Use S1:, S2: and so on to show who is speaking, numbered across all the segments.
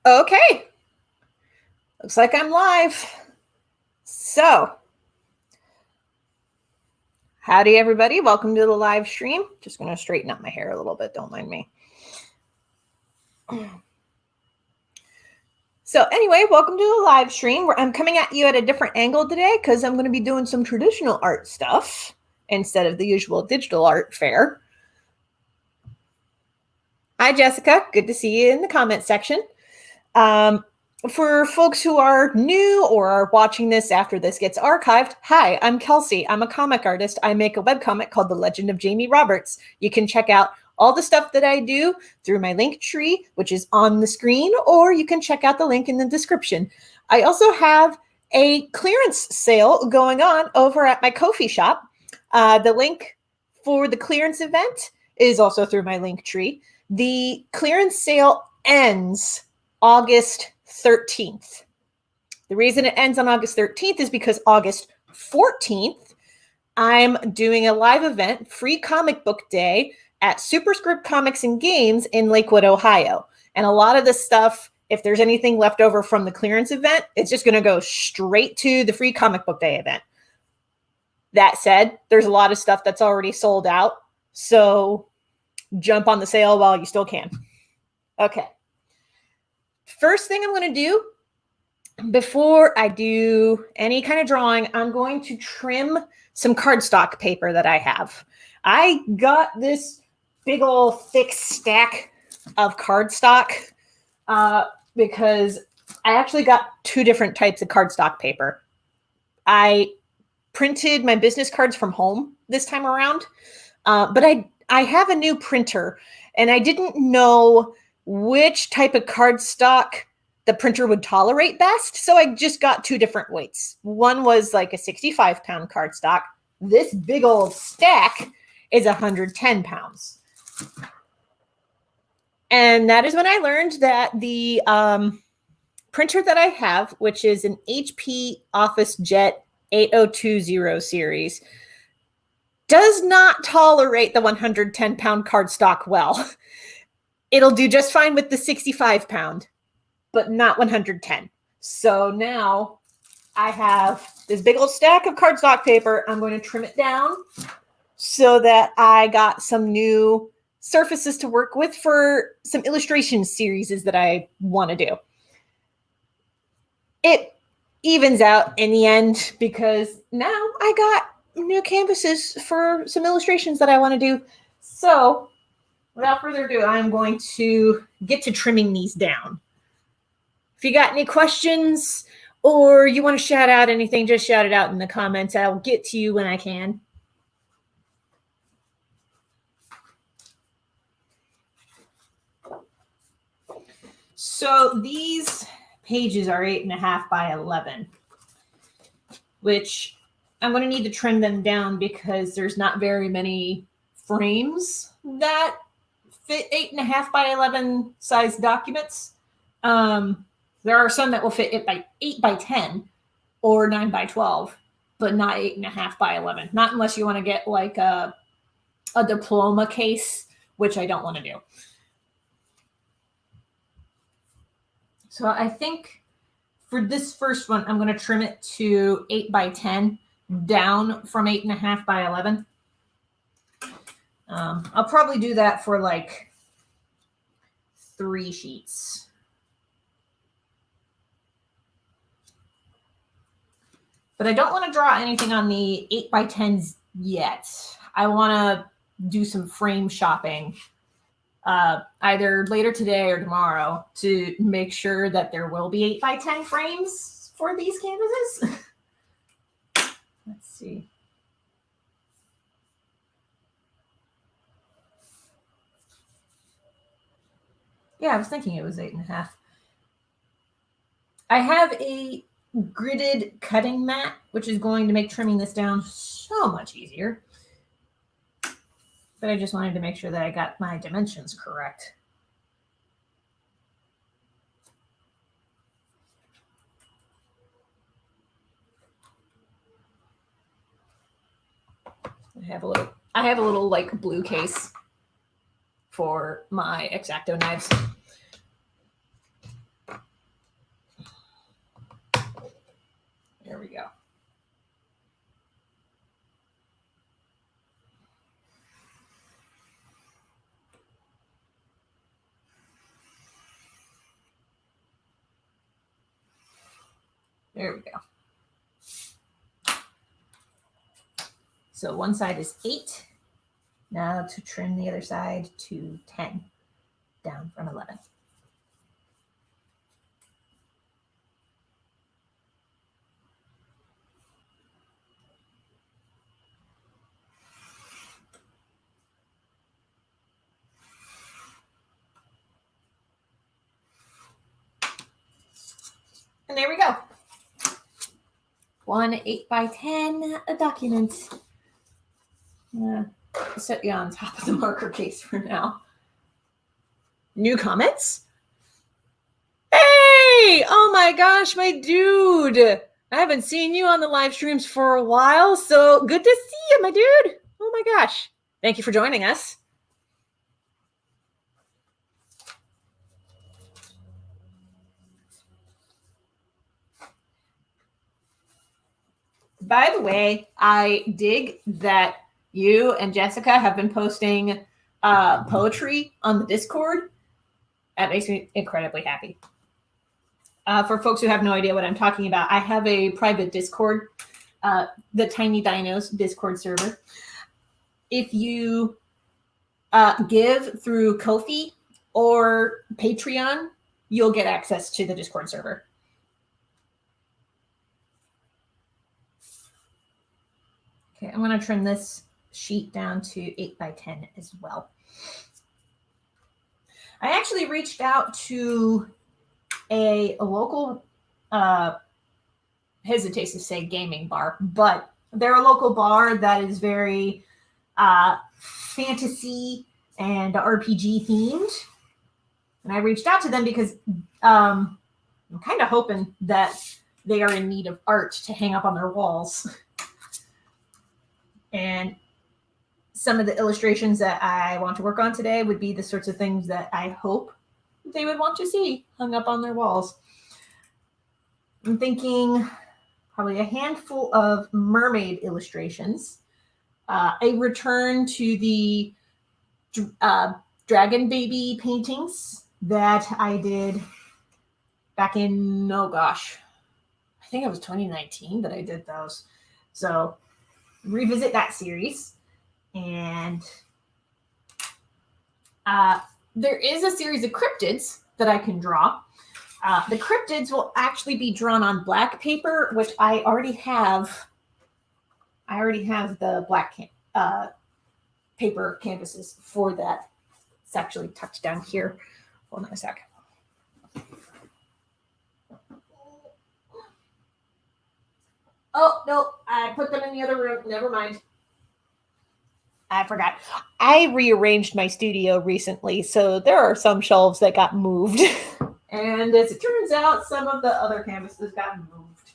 S1: Okay. Looks like I'm live. So, howdy everybody. Welcome to the live stream. Just going to straighten up my hair a little bit. Don't mind me. So anyway, welcome to the live stream. I'm coming at you at a different angle today because I'm going to be doing some traditional art stuff instead of the usual digital art fare. Hi, Jessica. Good to see you in the comment section. For folks who are new or are watching this after this gets archived, hi, I'm Kelsey. I'm a comic artist. I make a webcomic called The Legend of Jamie Roberts. You can check out all the stuff that I do through my link tree, which is on the screen, or you can check out the link in the description. I also have a clearance sale going on over at my Ko-fi shop. The link for the clearance event is also through my link tree. The clearance sale ends August 13th. The reason it ends on August 13th is because August 14th, I'm doing a live event, Free Comic Book Day, at Superscript Comics and Games in Lakewood, Ohio. And a lot of this stuff, if there's anything left over from the clearance event, it's just going to go straight to the Free Comic Book Day event. That said, there's a lot of stuff that's already sold out, so jump on the sale while you still can. Okay. First thing I'm going to do before I do any kind of drawing, I'm going to trim some cardstock paper that I have. I got this big old thick stack of cardstock because I actually got two different types of cardstock paper. I printed my business cards from home this time around, but I have a new printer and I didn't know which type of cardstock the printer would tolerate best. So I just got two different weights. One was like a 65-pound cardstock. This big old stack is 110 pounds. And that is when I learned that the printer that I have, which is an HP OfficeJet 8020 series, does not tolerate the 110-pound cardstock well. It'll do just fine with the 65-pound, but not 110. So now I have this big old stack of cardstock paper. I'm going to trim it down so that I got some new surfaces to work with for some illustration series that I want to do. It evens out in the end because now I got new canvases for some illustrations that I want to do. So without further ado, I'm going to get to trimming these down. If you got any questions or you want to shout out anything, just shout it out in the comments. I'll get to you when I can. So these pages are 8.5 by 11, which I'm going to need to trim them down because there's not very many frames that fit 8.5 by 11 size documents. There are some that will fit 8 by 10 or 9 by 12, but not 8.5 by 11. Not unless you want to get like a diploma case, which I don't want to do. So I think for this first one, I'm going to trim it to 8 by 10 down from 8.5 by 11. I'll probably do that for like 3 sheets. But I don't want to draw anything on the 8 by 10s yet. I want to do some frame shopping either later today or tomorrow to make sure that there will be 8 by 10 frames for these canvases. Let's see. Yeah, I was thinking it was 8.5. I have a gridded cutting mat, which is going to make trimming this down so much easier. But I just wanted to make sure that I got my dimensions correct. I have a little like blue case for my X-Acto knives. There we go. So one side is 8. Now to trim the other side to 10, down from 11. And there we go. One 8x10 document. Set you on top of the marker case for now. New comments? Hey! Oh my gosh, my dude! I haven't seen you on the live streams for a while, so good to see you, my dude! Oh my gosh. Thank you for joining us. By the way, I dig that you and Jessica have been posting poetry on the Discord. That makes me incredibly happy. For folks who have no idea what I'm talking about, I have a private Discord, the Tiny Dinos Discord server. If you give through Ko-fi or Patreon, you'll get access to the Discord server. Okay, I'm going to trim this sheet down to 8x10 as well. I actually reached out to a local, hesitates to say gaming bar, but they're a local bar that is very fantasy and RPG themed. And I reached out to them because I'm kind of hoping that they are in need of art to hang up on their walls. And some of the illustrations that I want to work on today would be the sorts of things that I hope they would want to see hung up on their walls. I'm thinking probably a handful of mermaid illustrations, a return to the dragon baby paintings that I did back in, oh gosh, I think it was 2019 that I did those. So revisit that series. And there is a series of cryptids that I can draw. The cryptids will actually be drawn on black paper, which I already have. I already have the black paper canvases for that. It's actually tucked down here. Hold on a sec. Oh, no, I put them in the other room. Never mind. I forgot. I rearranged my studio recently, so there are some shelves that got moved. And as it turns out, some of the other canvases got moved.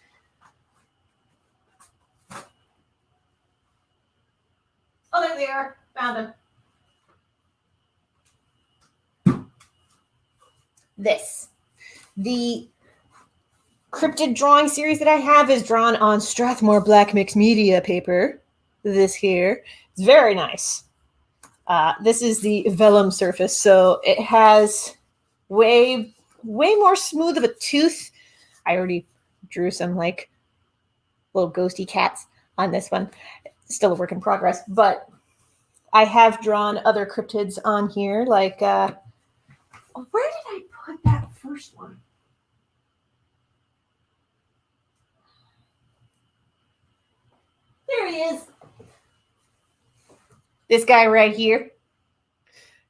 S1: Oh, there they are. Found them. The cryptid drawing series that I have is drawn on Strathmore Black Mix Media paper. This here. It's very nice. This is the vellum surface, so it has way more smooth of a tooth. I already drew some like little ghosty cats on this one. Still a work in progress, but I have drawn other cryptids on here. Like, where did I put that first one? There he is. This guy right here.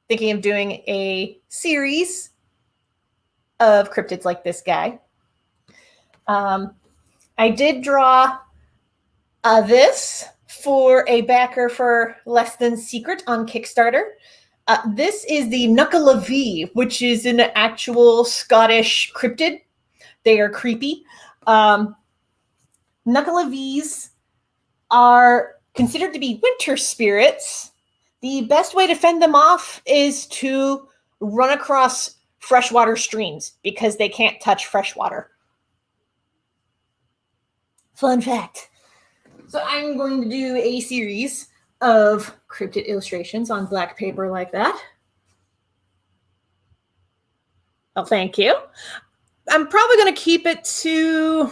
S1: Thinking of doing a series of cryptids like this guy. I did draw this for a backer for Less Than Secret on Kickstarter. This is the Knuckle-a-V, which is an actual Scottish cryptid. They are creepy. Knuckle-a-Vs are considered to be winter spirits. The best way to fend them off is to run across freshwater streams because they can't touch fresh water. Fun fact. So I'm going to do a series of cryptid illustrations on black paper like that. Oh, thank you. I'm probably going to keep it to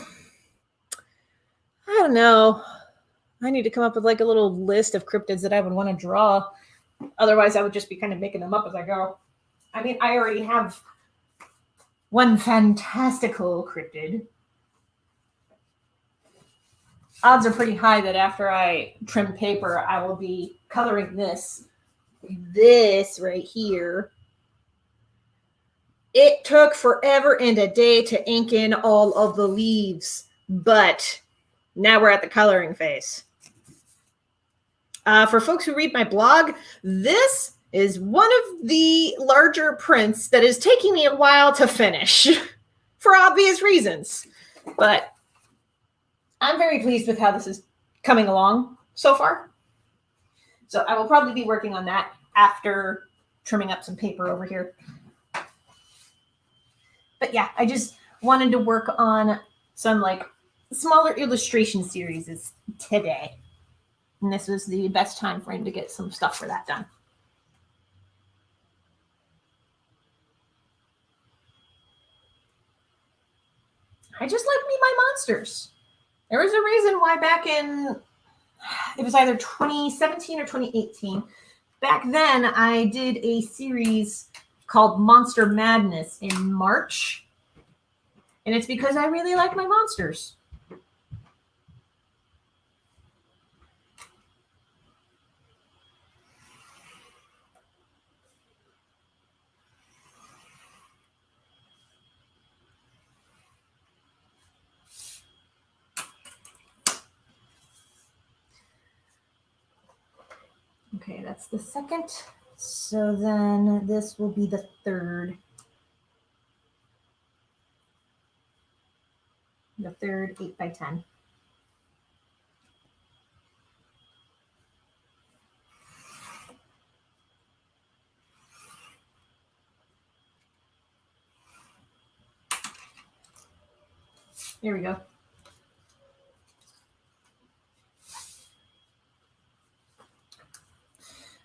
S1: don't know. I need to come up with like a little list of cryptids that I would want to draw. Otherwise, I would just be kind of making them up as I go. I mean, I already have one fantastical cryptid. Odds are pretty high that after I trim paper, I will be coloring this right here. It took forever and a day to ink in all of the leaves, but now we're at the coloring phase. For folks who read my blog, this is one of the larger prints that is taking me a while to finish for obvious reasons. But I'm very pleased with how this is coming along so far. So I will probably be working on that after trimming up some paper over here. But yeah, I just wanted to work on some like smaller illustration series today. And this was the best time frame to get some stuff for that done. I just like Me My Monsters. There was a reason why back in, it was either 2017 or 2018. Back then, I did a series called Monster Madness in March. And it's because I really like my monsters. Okay, that's the second. So then this will be the third. The third 8x10. Here we go.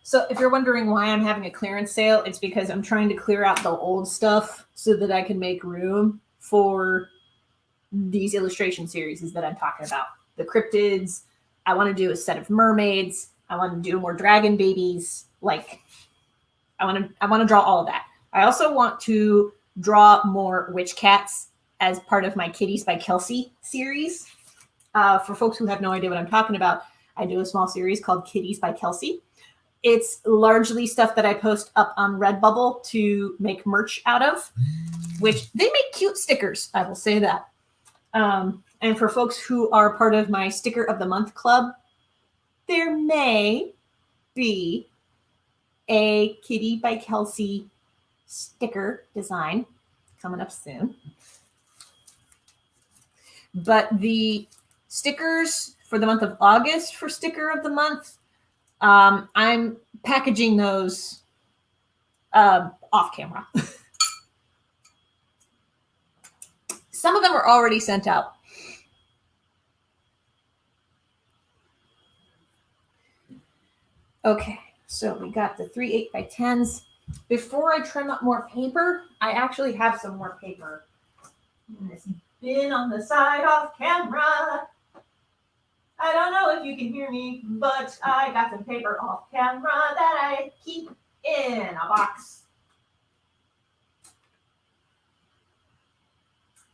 S1: So if you're wondering why I'm having a clearance sale, it's because I'm trying to clear out the old stuff so that I can make room for these illustration series that I'm talking about. The cryptids. I want to do a set of mermaids. I want to do more dragon babies. Like, I want to draw all of that. I also want to draw more witch cats as part of my Kitties by Kelsey series. For folks who have no idea what I'm talking about, I do a small series called Kitties by Kelsey. It's largely stuff that I post up on Redbubble to make merch out of, which they make cute stickers. I will say that. And for folks who are part of my Sticker of the Month club, there may be a Kitty by Kelsey sticker design coming up soon. But the stickers for the month of August for Sticker of the Month, I'm packaging those off camera. Some of them are already sent out. Okay, so we got the 3 8x10s. Before I trim up more paper, I actually have some more paper in this bin on the side off camera. I don't know if you can hear me, but I got some paper off camera that I keep in a box.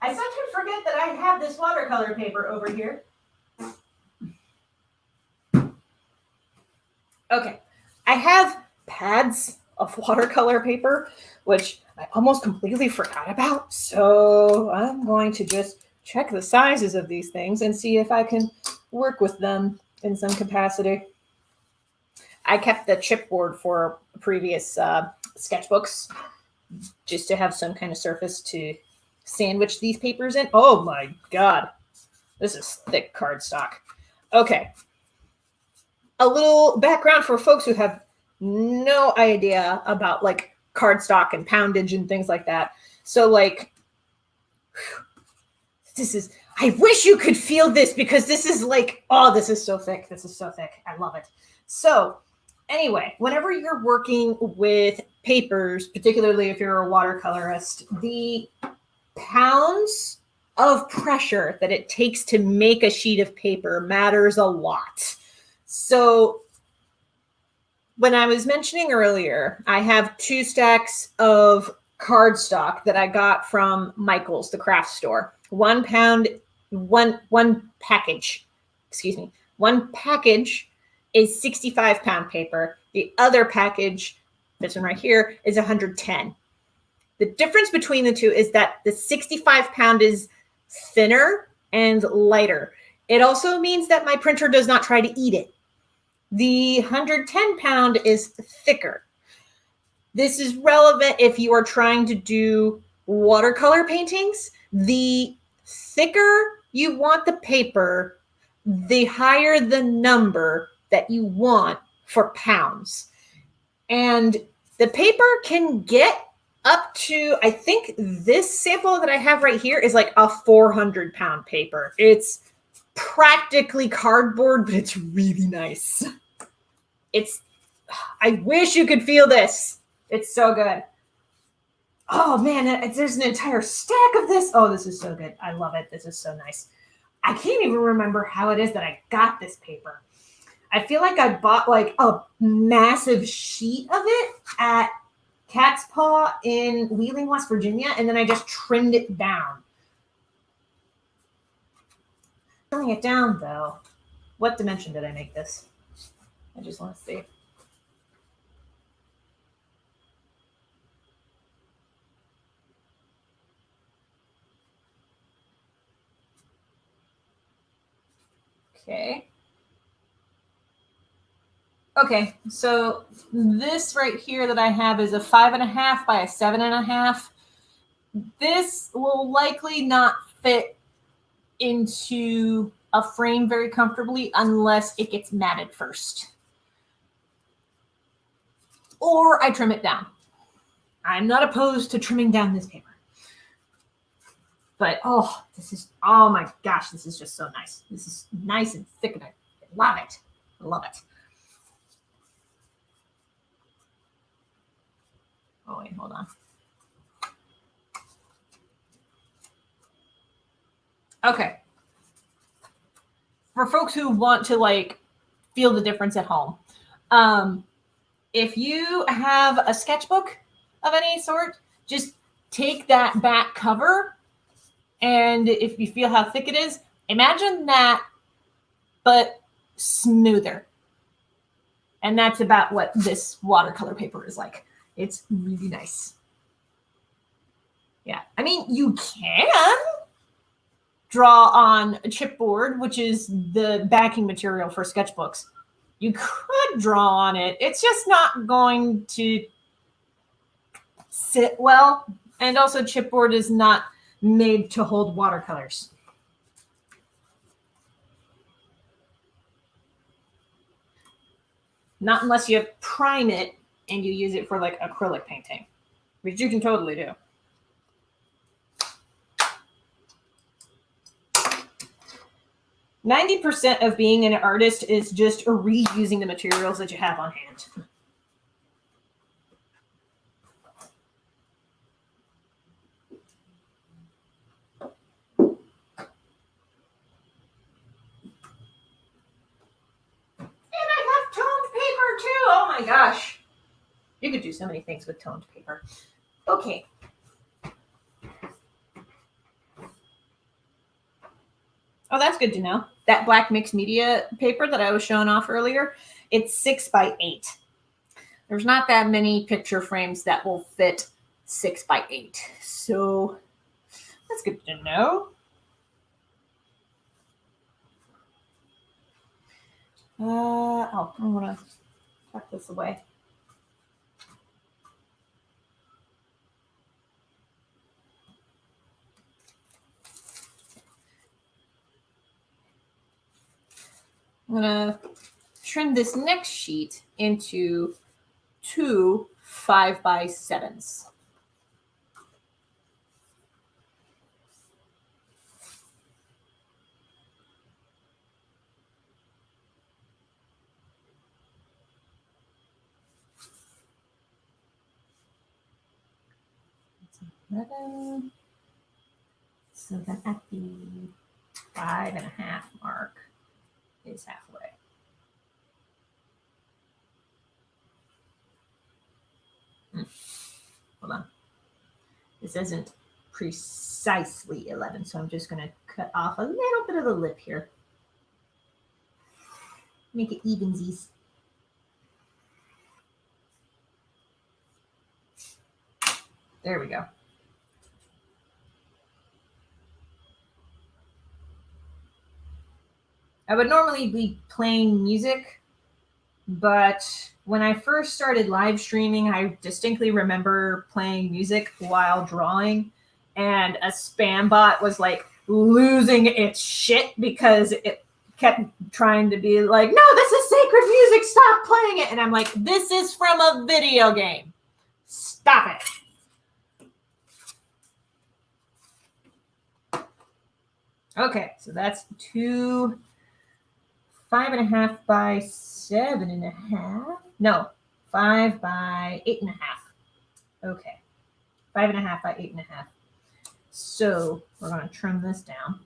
S1: I sometimes forget that I have this watercolor paper over here. Okay, I have pads of watercolor paper, which I almost completely forgot about. So I'm going to just check the sizes of these things and see if I can work with them in some capacity. I kept the chipboard for previous sketchbooks just to have some kind of surface to sandwich these papers in. Oh my God, this is thick cardstock. Okay. A little background for folks who have no idea about like cardstock and poundage and things like that. So like, this is, I wish you could feel this because this is like, oh, this is so thick. This is so thick. I love it. So anyway, whenever you're working with papers, particularly if you're a watercolorist, the pounds of pressure that it takes to make a sheet of paper matters a lot. So when I was mentioning earlier, I have 2 stacks of cardstock that I got from Michael's, the craft store. 1 pound, one package, excuse me, 1 package is 65-pound paper. The other package, this one right here, is 110. The difference between the two is that the 65-pound is thinner and lighter. It also means that my printer does not try to eat it. The 110-pound is thicker. This is relevant if you are trying to do watercolor paintings. The thicker you want the paper, the higher the number that you want for pounds. And the paper can get up to, I think this sample that I have right here is like a 400-pound paper. It's practically cardboard, but it's really nice. I wish you could feel this. It's so good. Oh man, there's an entire stack of this. Oh, this is so good. I love it. This is so nice. I can't even remember how it is that I got this paper. I feel like I bought like a massive sheet of it at Cat's Paw in Wheeling, West Virginia, and then I just trimmed it down. Trimming it down though. What dimension did I make this? I just want to see. Okay. Okay, so this right here that I have is a 5.5 by a 7.5. This will likely not fit into a frame very comfortably unless it gets matted first. Or I trim it down. I'm not opposed to trimming down this paper. But oh my gosh, this is just so nice. This is nice and thick and I love it. I love it. Oh wait, hold on. Okay. For folks who want to like feel the difference at home, if you have a sketchbook of any sort, just take that back cover, and if you feel how thick it is, imagine that, but smoother. And that's about what this watercolor paper is like. It's really nice. Yeah, I mean, you can draw on a chipboard, which is the backing material for sketchbooks. You could draw on it. It's just not going to sit well. And also chipboard is not made to hold watercolors. Not unless you prime it and you use it for like acrylic painting, which you can totally do. %90 of being an artist is just reusing the materials that you have on hand. And I have toned paper too. Oh my gosh. You could do so many things with toned paper. Okay. Oh, that's good to know. That black mixed media paper that I was showing off earlier, it's 6 by 8. There's not that many picture frames that will fit 6 by 8. So that's good to know. I'm going to tuck this away. I'm going to trim this next sheet into 2 5x7s. So then at the 5.5 mark is halfway. Hold on. This isn't precisely 11, so I'm just going to cut off a little bit of the lip here. Make it evensies. There we go. I would normally be playing music, but when I first started live streaming, I distinctly remember playing music while drawing, and a spam bot was like losing its shit because it kept trying to be like, no, this is sacred music, stop playing it. And I'm like, this is from a video game. Stop it. Okay, so that's 5.5 by 7.5. No, 5 by 8.5. Okay, 5.5 by 8.5. So we're going to trim this down.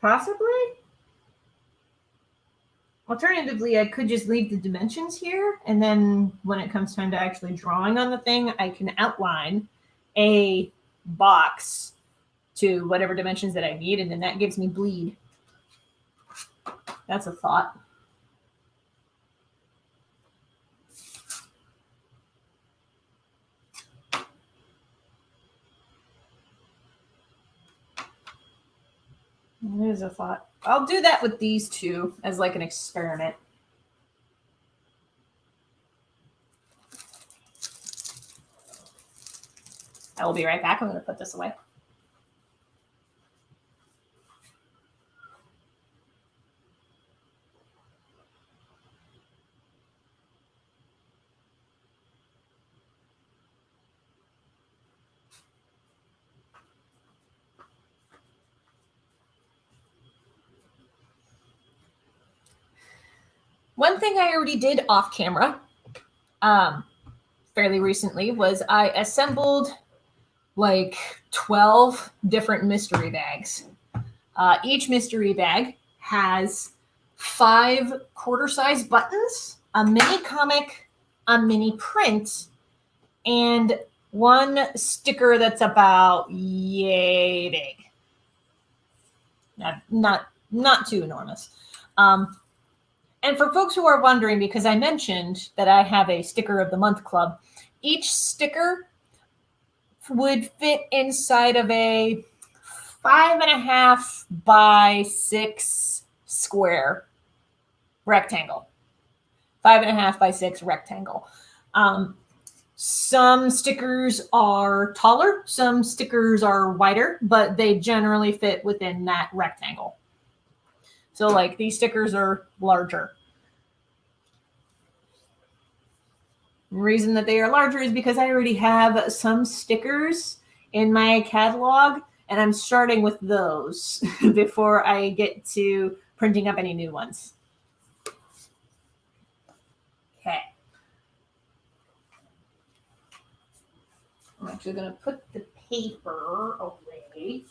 S1: Possibly. Alternatively, I could just leave the dimensions here, and then when it comes time to actually drawing on the thing, I can outline a box to whatever dimensions that I need, and then that gives me bleed. That's a thought. There's a thought. I'll do that with these two as like an experiment. I will be right back. I'm going to put this away. One thing I already did off camera fairly recently was I assembled like 12 different mystery bags. Each mystery bag has 5 quarter-size buttons, a mini comic, a mini print, and one sticker that's about yay big. Not too enormous. And for folks who are wondering, because I mentioned that I have a sticker of the month club, each sticker would fit inside of a 5.5 by 6 square rectangle. 5.5 by 6 rectangle. Some stickers are taller, some stickers are wider, but they generally fit within that rectangle. So like these stickers are larger. The reason that they are larger is because I already have some stickers in my catalog, and I'm starting with those before I get to printing up any new ones. Okay. I'm actually going to put the paper away.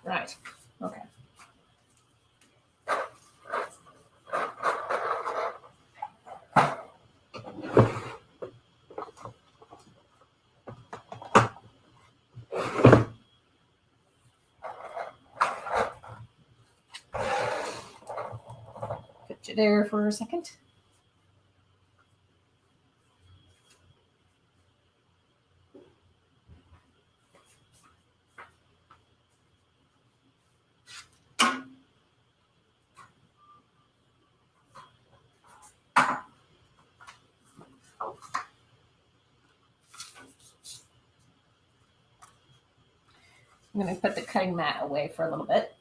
S1: Right. Okay. Put you there for a second. I'm going to put the cutting mat away for a little bit.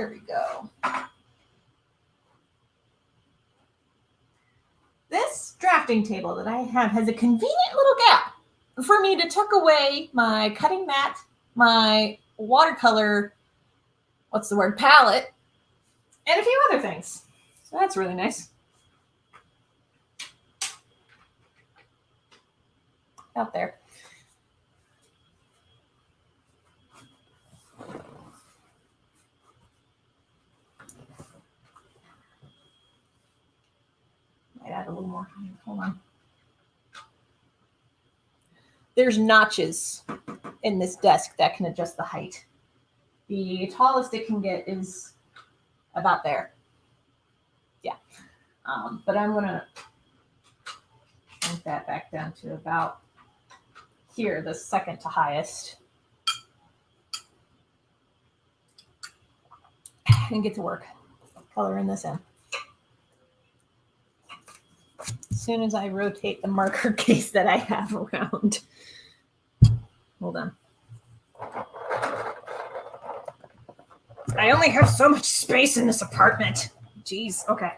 S1: There we go. This drafting table that I have has a convenient little gap for me to tuck away my cutting mat, my watercolor, palette, and a few other things. So that's really nice. Out there. Might add a little more. Hold on. There's notches in this desk that can adjust the height. The tallest it can get is about there. Yeah. But I'm going to shrink that back down to about here, the second to highest. And get to work coloring this in. As soon as I rotate the marker case that I have around. Hold on. I only have so much space in this apartment. Jeez, okay.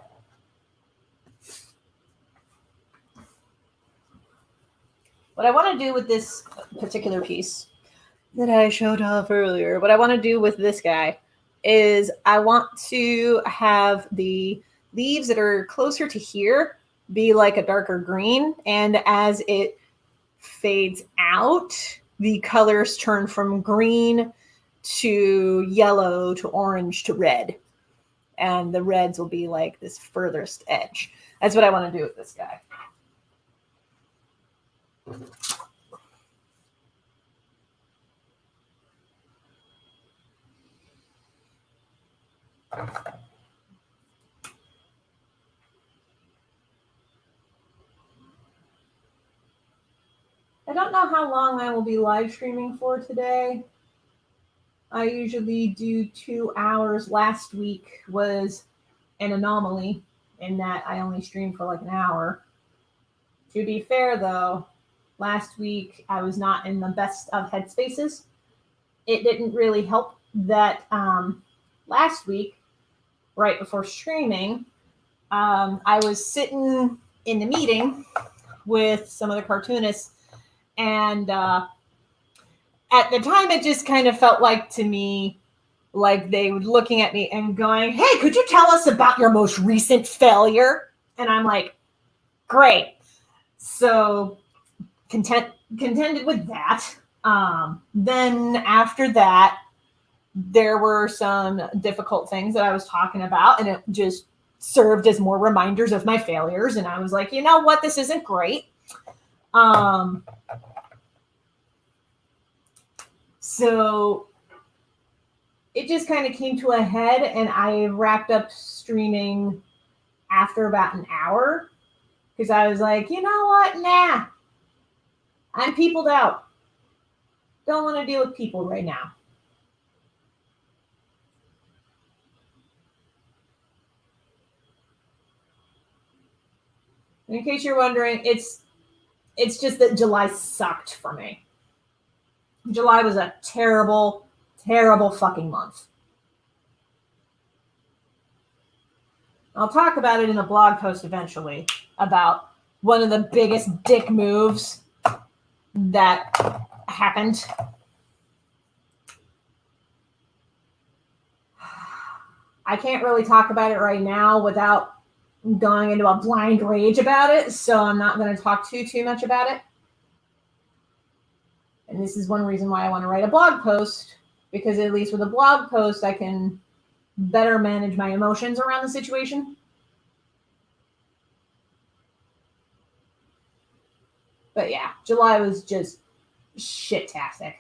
S1: What I want to do with this particular piece that I showed off earlier, what I want to do with this guy is I want to have the leaves that are closer to here be like a darker green. And as it fades out, the colors turn from green to yellow to orange to red. And the reds will be like this furthest edge. That's what I want to do with this guy. I don't know how long I will be live streaming for today. I usually do 2 hours. Last week was an anomaly in that I only streamed for like an hour. To be fair, though, last week I was not in the best of headspaces. It didn't really help that last week, right before streaming, I was sitting in the meeting with some of the cartoonists, and at the time it just kind of felt like to me like they were looking at me and going, "Hey, could you tell us about your most recent failure?" And I'm like, great. So contended with that. Then after that, there were some difficult things that I was talking about, and it just served as more reminders of my failures. And I was like, you know what? This isn't great. So it just kind of came to a head, and I wrapped up streaming after about an hour because I was like, you know what? Nah, I'm peopled out. Don't want to deal with people right now. In case you're wondering, it's just that July sucked for me. July was a terrible, terrible fucking month. I'll talk about it in a blog post eventually about one of the biggest dick moves that happened. I can't really talk about it right now without going into a blind rage about it, so I'm not going to talk too much about it. And this is one reason why I want to write a blog post, because at least with a blog post, I can better manage my emotions around the situation. But yeah, July was just shit-tastic.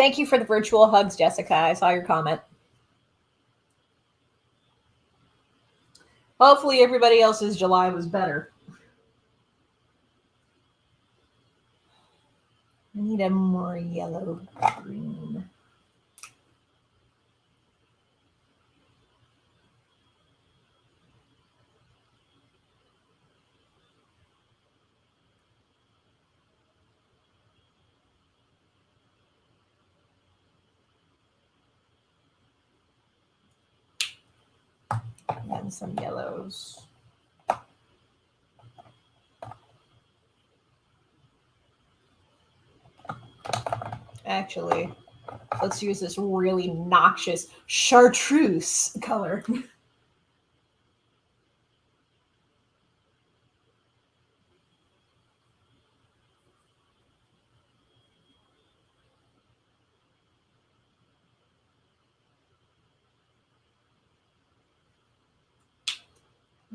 S1: Thank you for the virtual hugs, Jessica. I saw your comment. Hopefully everybody else's July was better. I need a more yellow green. And some yellows. Actually, let's use this really noxious chartreuse color.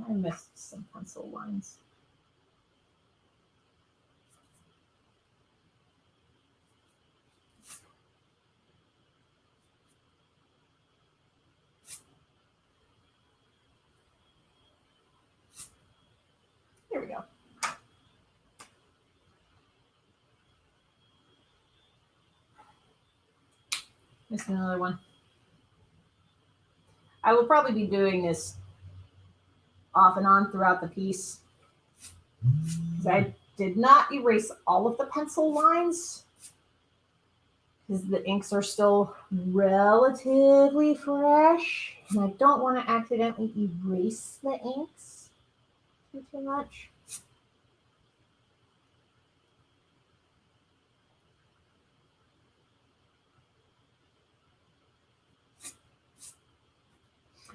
S1: I missed some pencil lines. There we go. Missed another one. I will probably be doing this off and on throughout the piece, because I did not erase all of the pencil lines, because the inks are still relatively fresh, and I don't want to accidentally erase the inks too much.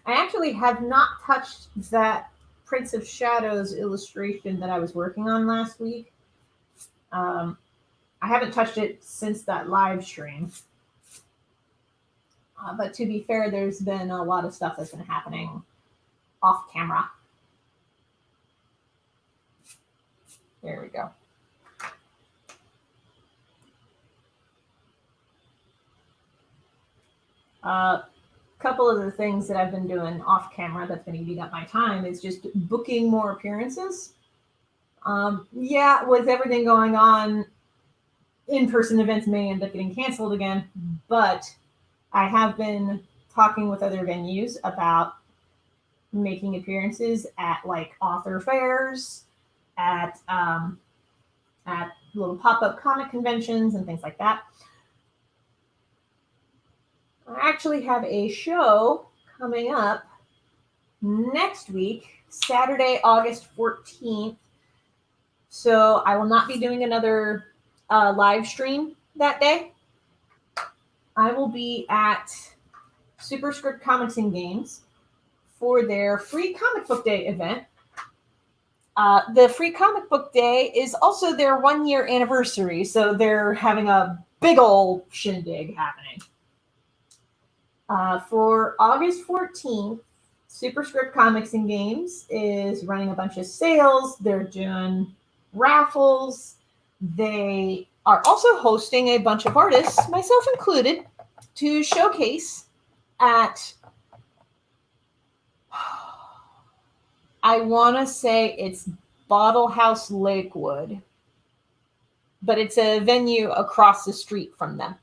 S1: I actually have not touched that Prince of Shadows illustration that I was working on last week. I haven't touched it since that live stream. But to be fair, there's been a lot of stuff that's been happening off camera. There we go. Couple of the things that I've been doing off camera that's been eating up my time is just booking more appearances. Yeah, with everything going on, in-person events may end up getting canceled again, but I have been talking with other venues about making appearances at like author fairs, at little pop-up comic conventions and things like that. I actually have a show coming up next week, Saturday, August 14th. So I will not be doing another live stream that day. I will be at Superscript Comics and Games for their free comic book day event. The free comic book day is also their 1 year anniversary, so they're having a big old shindig happening. For August 14th, Superscript Comics and Games is running a bunch of sales. They're doing raffles. They are also hosting a bunch of artists, myself included, to showcase at, I want to say it's Bottle House Lakewood, but it's a venue across the street from them.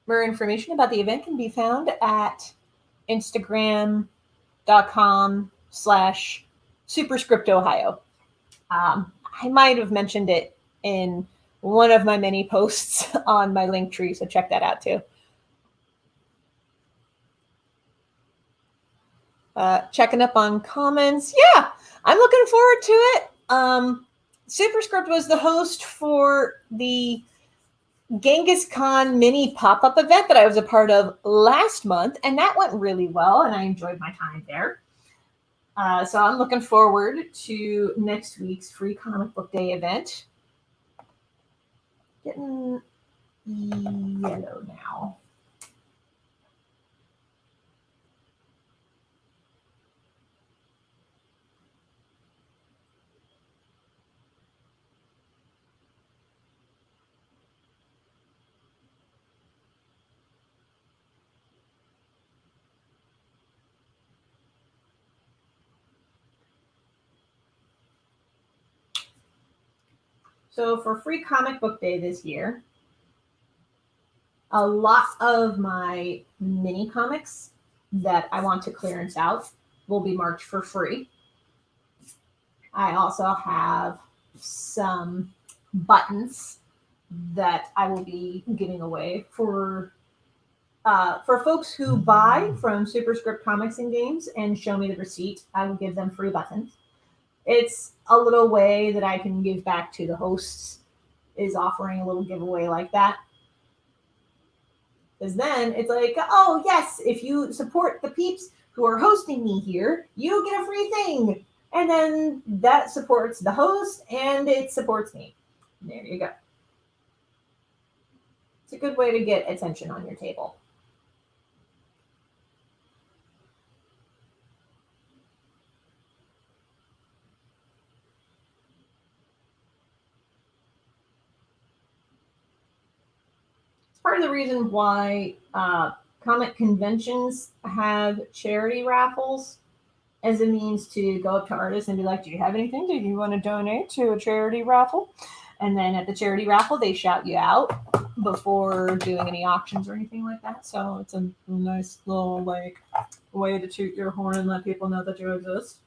S1: More information about the event can be found at Instagram.com/SuperscriptOhio. I might have mentioned it in one of my many posts on my link tree, so check that out too. Checking up on comments. Yeah, I'm looking forward to it. Superscript was the host for the Genghis Khan mini pop-up event that I was a part of last month, and that went really well, and I enjoyed my time there. So I'm looking forward to next week's free comic book day event. Getting yellow now. So for Free Comic Book Day this year, a lot of my mini comics that I want to clearance out will be marked for free. I also have some buttons that I will be giving away for folks who buy from Superscript Comics and Games and show me the receipt. I will give them free buttons. It's a little way that I can give back to the hosts, is offering a little giveaway like that. Because then it's like, oh yes, if you support the peeps who are hosting me here, you get a free thing. And then that supports the host and it supports me. There you go. It's a good way to get attention on your table. It's part of the reason why comic conventions have charity raffles as a means to go up to artists and be like, do you have anything? Do you want to donate to a charity raffle? And then at the charity raffle, they shout you out before doing any auctions or anything like that. So it's a nice little like way to toot your horn and let people know that you exist.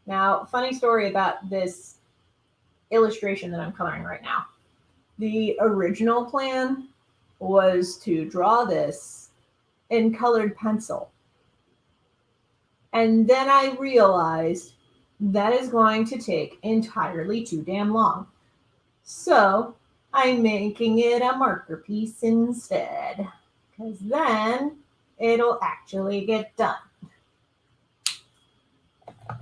S1: Now, funny story about this illustration that I'm coloring right now. The original plan was to draw this in colored pencil. And then I realized that is going to take entirely too damn long. So I'm making it a marker piece instead, because then it'll actually get done.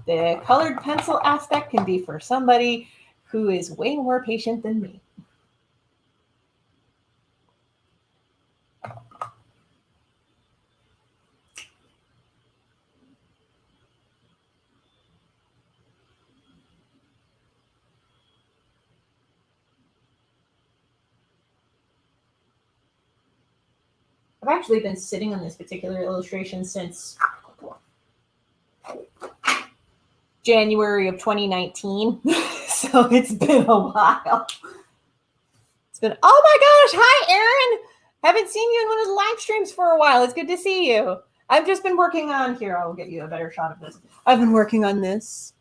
S1: The colored pencil aspect can be for somebody who is way more patient than me. I've actually been sitting on this particular illustration since January of 2019. So it's been a while. It's been, oh my gosh, hi Aaron. Haven't seen you in one of the live streams for a while. It's good to see you. I've just been working on, here, I'll get you a better shot of this. I've been working on this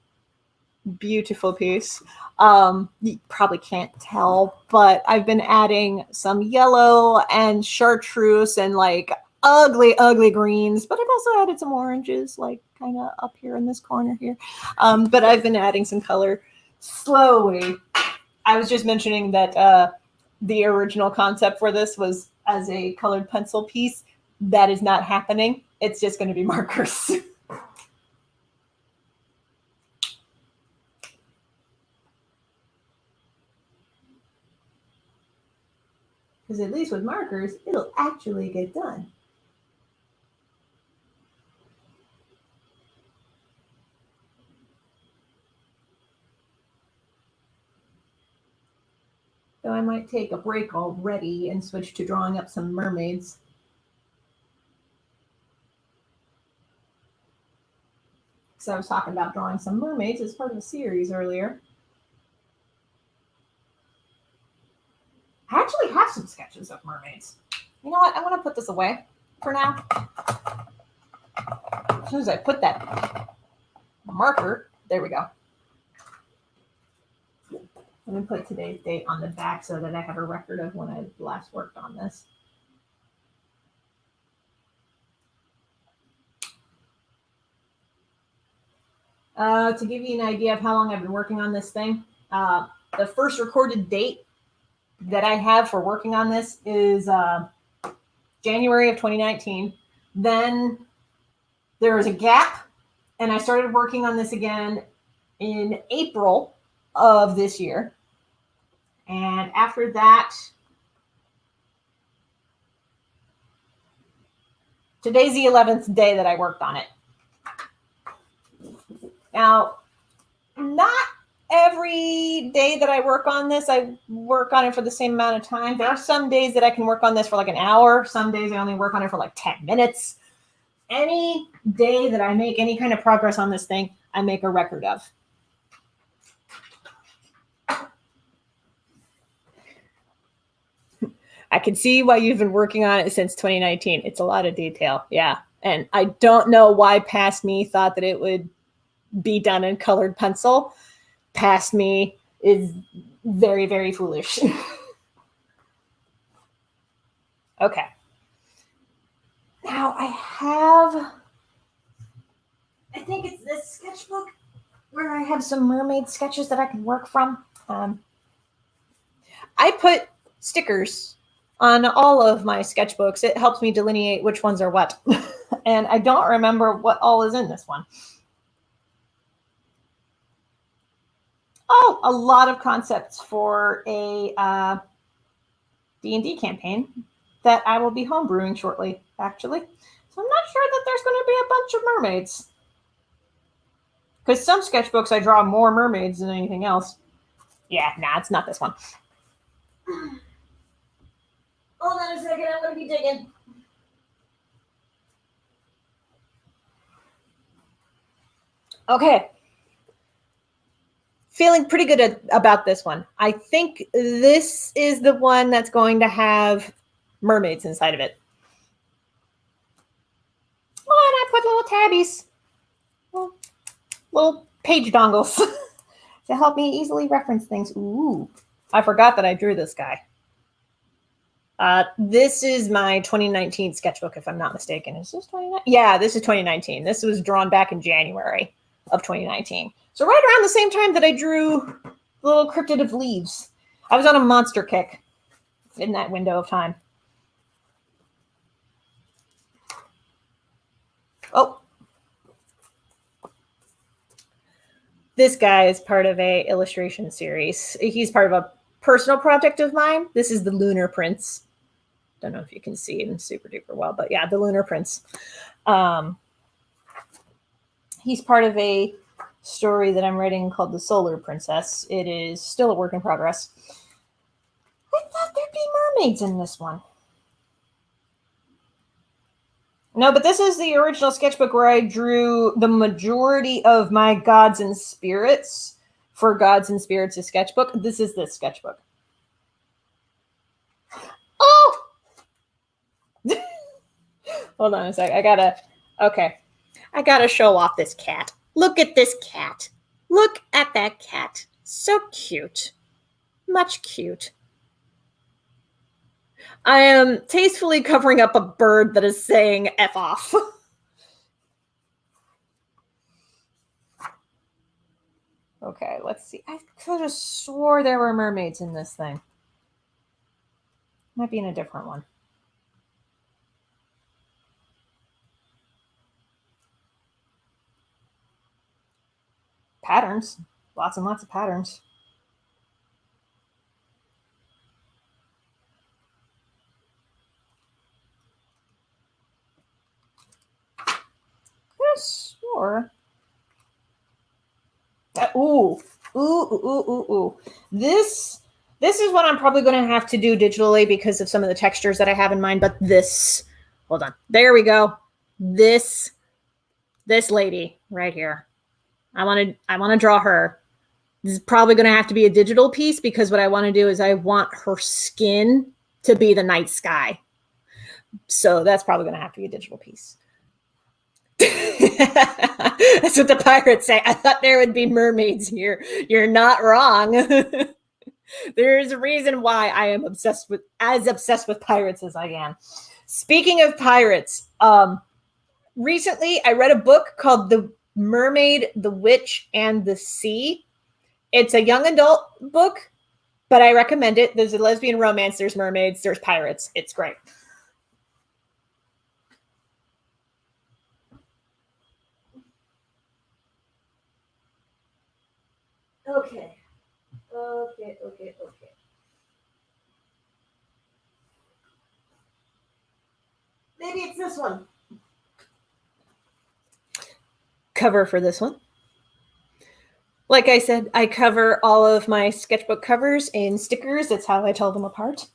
S1: beautiful piece. You probably can't tell, but I've been adding some yellow and chartreuse and like ugly, ugly greens, but I've also added some oranges, like kind of up here in this corner here. But I've been adding some color slowly. I was just mentioning that the original concept for this was as a colored pencil piece. That is not happening. It's just going to be markers. Because at least with markers, it'll actually get done. So I might take a break already and switch to drawing up some mermaids. Because I was talking about drawing some mermaids as part of a series earlier. I actually have some sketches of mermaids. You know what? I want to put this away for now. As soon as I put that marker, there we go. I'm going to put today's date on the back so that I have a record of when I last worked on this. To give you an idea of how long I've been working on this thing, the first recorded date that I have for working on this is January of 2019. Then there was a gap, and I started working on this again in April of this year. And after that, today's the 11th day that I worked on it. Now, Not every day that I work on this, I work on it for the same amount of time. There are some days that I can work on this for like an hour. Some days I only work on it for like 10 minutes. Any day that I make any kind of progress on this thing, I make a record of. I can see why you've been working on it since 2019. It's a lot of detail. Yeah. And I don't know why past me thought that it would be done in colored pencil. Past me is very, very foolish. Okay. Now I think it's this sketchbook where I have some mermaid sketches that I can work from. I put stickers on all of my sketchbooks. It helps me delineate which ones are what. And I don't remember what all is in this one. Oh, a lot of concepts for a D&D campaign that I will be homebrewing shortly, actually. So I'm not sure that there's going to be a bunch of mermaids. Because some sketchbooks I draw more mermaids than anything else. Yeah, nah, it's not this one. Hold on a second, I'm going to be digging. Okay. Feeling pretty good about this one. I think this is the one that's going to have mermaids inside of it. Oh, and I put little tabbies. Little page dongles to help me easily reference things. Ooh, I forgot that I drew this guy. This is my 2019 sketchbook, if I'm not mistaken. Is this 2019? Yeah, this is 2019. This was drawn back in January of 2019. So right around the same time that I drew the little cryptid of leaves. I was on a monster kick in that window of time. Oh. This guy is part of a illustration series. He's part of a personal project of mine. This is the Lunar Prince. Don't know if you can see him super duper well, but yeah, the Lunar Prince. He's part of a story that I'm writing called The Solar Princess. It is still a work in progress. I thought there'd be mermaids in this one. No, but this is the original sketchbook where I drew the majority of my Gods and Spirits for Gods and Spirits' a sketchbook. This is this sketchbook. Oh! Hold on a sec. I gotta show off this cat. Look at this cat. Look at that cat. So cute. Much cute. I am tastefully covering up a bird that is saying F off. Okay, let's see. I could have swore there were mermaids in this thing. Might be in a different one. Patterns. Lots and lots of patterns. Could have swore. Ooh. This is what I'm probably going to have to do digitally because of some of the textures that I have in mind. But this, hold on. There we go. This lady right here. I want to draw her. This is probably going to have to be a digital piece because what I want to do is I want her skin to be the night sky. So that's probably going to have to be a digital piece. That's what the pirates say. I thought there would be mermaids here. You're not wrong. There's a reason why I am obsessed with pirates as I am. Speaking of pirates, recently I read a book called The Mermaid, the Witch, and the Sea. It's a young adult book, but I recommend it. There's a lesbian romance, there's mermaids, there's pirates. It's great. Okay. Maybe it's this one. Cover for this one. Like I said, I cover all of my sketchbook covers in stickers. That's how I tell them apart.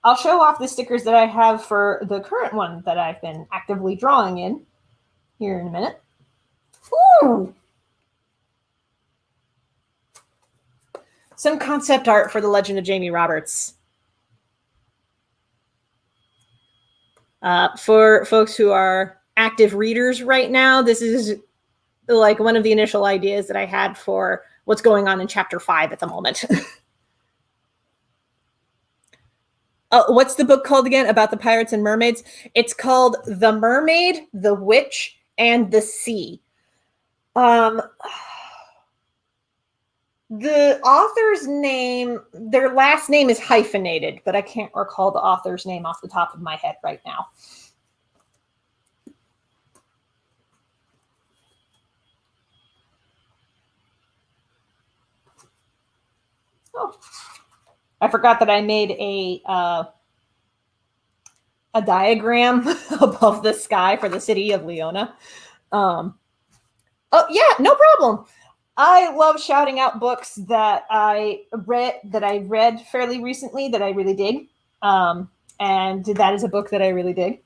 S1: I'll show off the stickers that I have for the current one that I've been actively drawing in here in a minute. Ooh! Some concept art for The Legend of Jamie Roberts. For folks who are active readers right now, this is like one of the initial ideas that I had for what's going on in chapter 5 at the moment. What's the book called again about the pirates and mermaids? It's called The Mermaid, the Witch, and the Sea. The author's name, their last name is hyphenated, but I can't recall the author's name off the top of my head right now. Oh, I forgot that I made a diagram above the sky for the city of Leona. Oh yeah, no problem. I love shouting out books that I read fairly recently that I really dig. And that is a book that I really dig.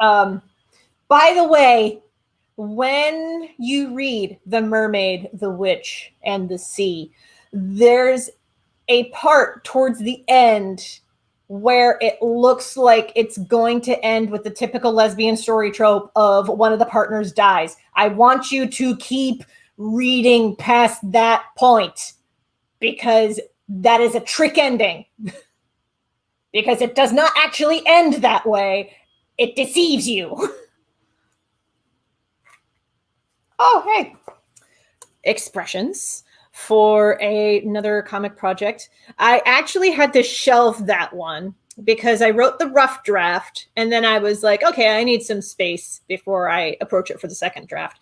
S1: By the way, when you read The Mermaid, the Witch, and the Sea, there's a part towards the end where it looks like it's going to end with the typical lesbian story trope of one of the partners dies. I want you to keep reading past that point because that is a trick ending. Because it does not actually end that way. It deceives you. Oh, hey. Expressions for another comic project. I actually had to shelve that one because I wrote the rough draft and then I was like, okay, I need some space before I approach it for the second draft.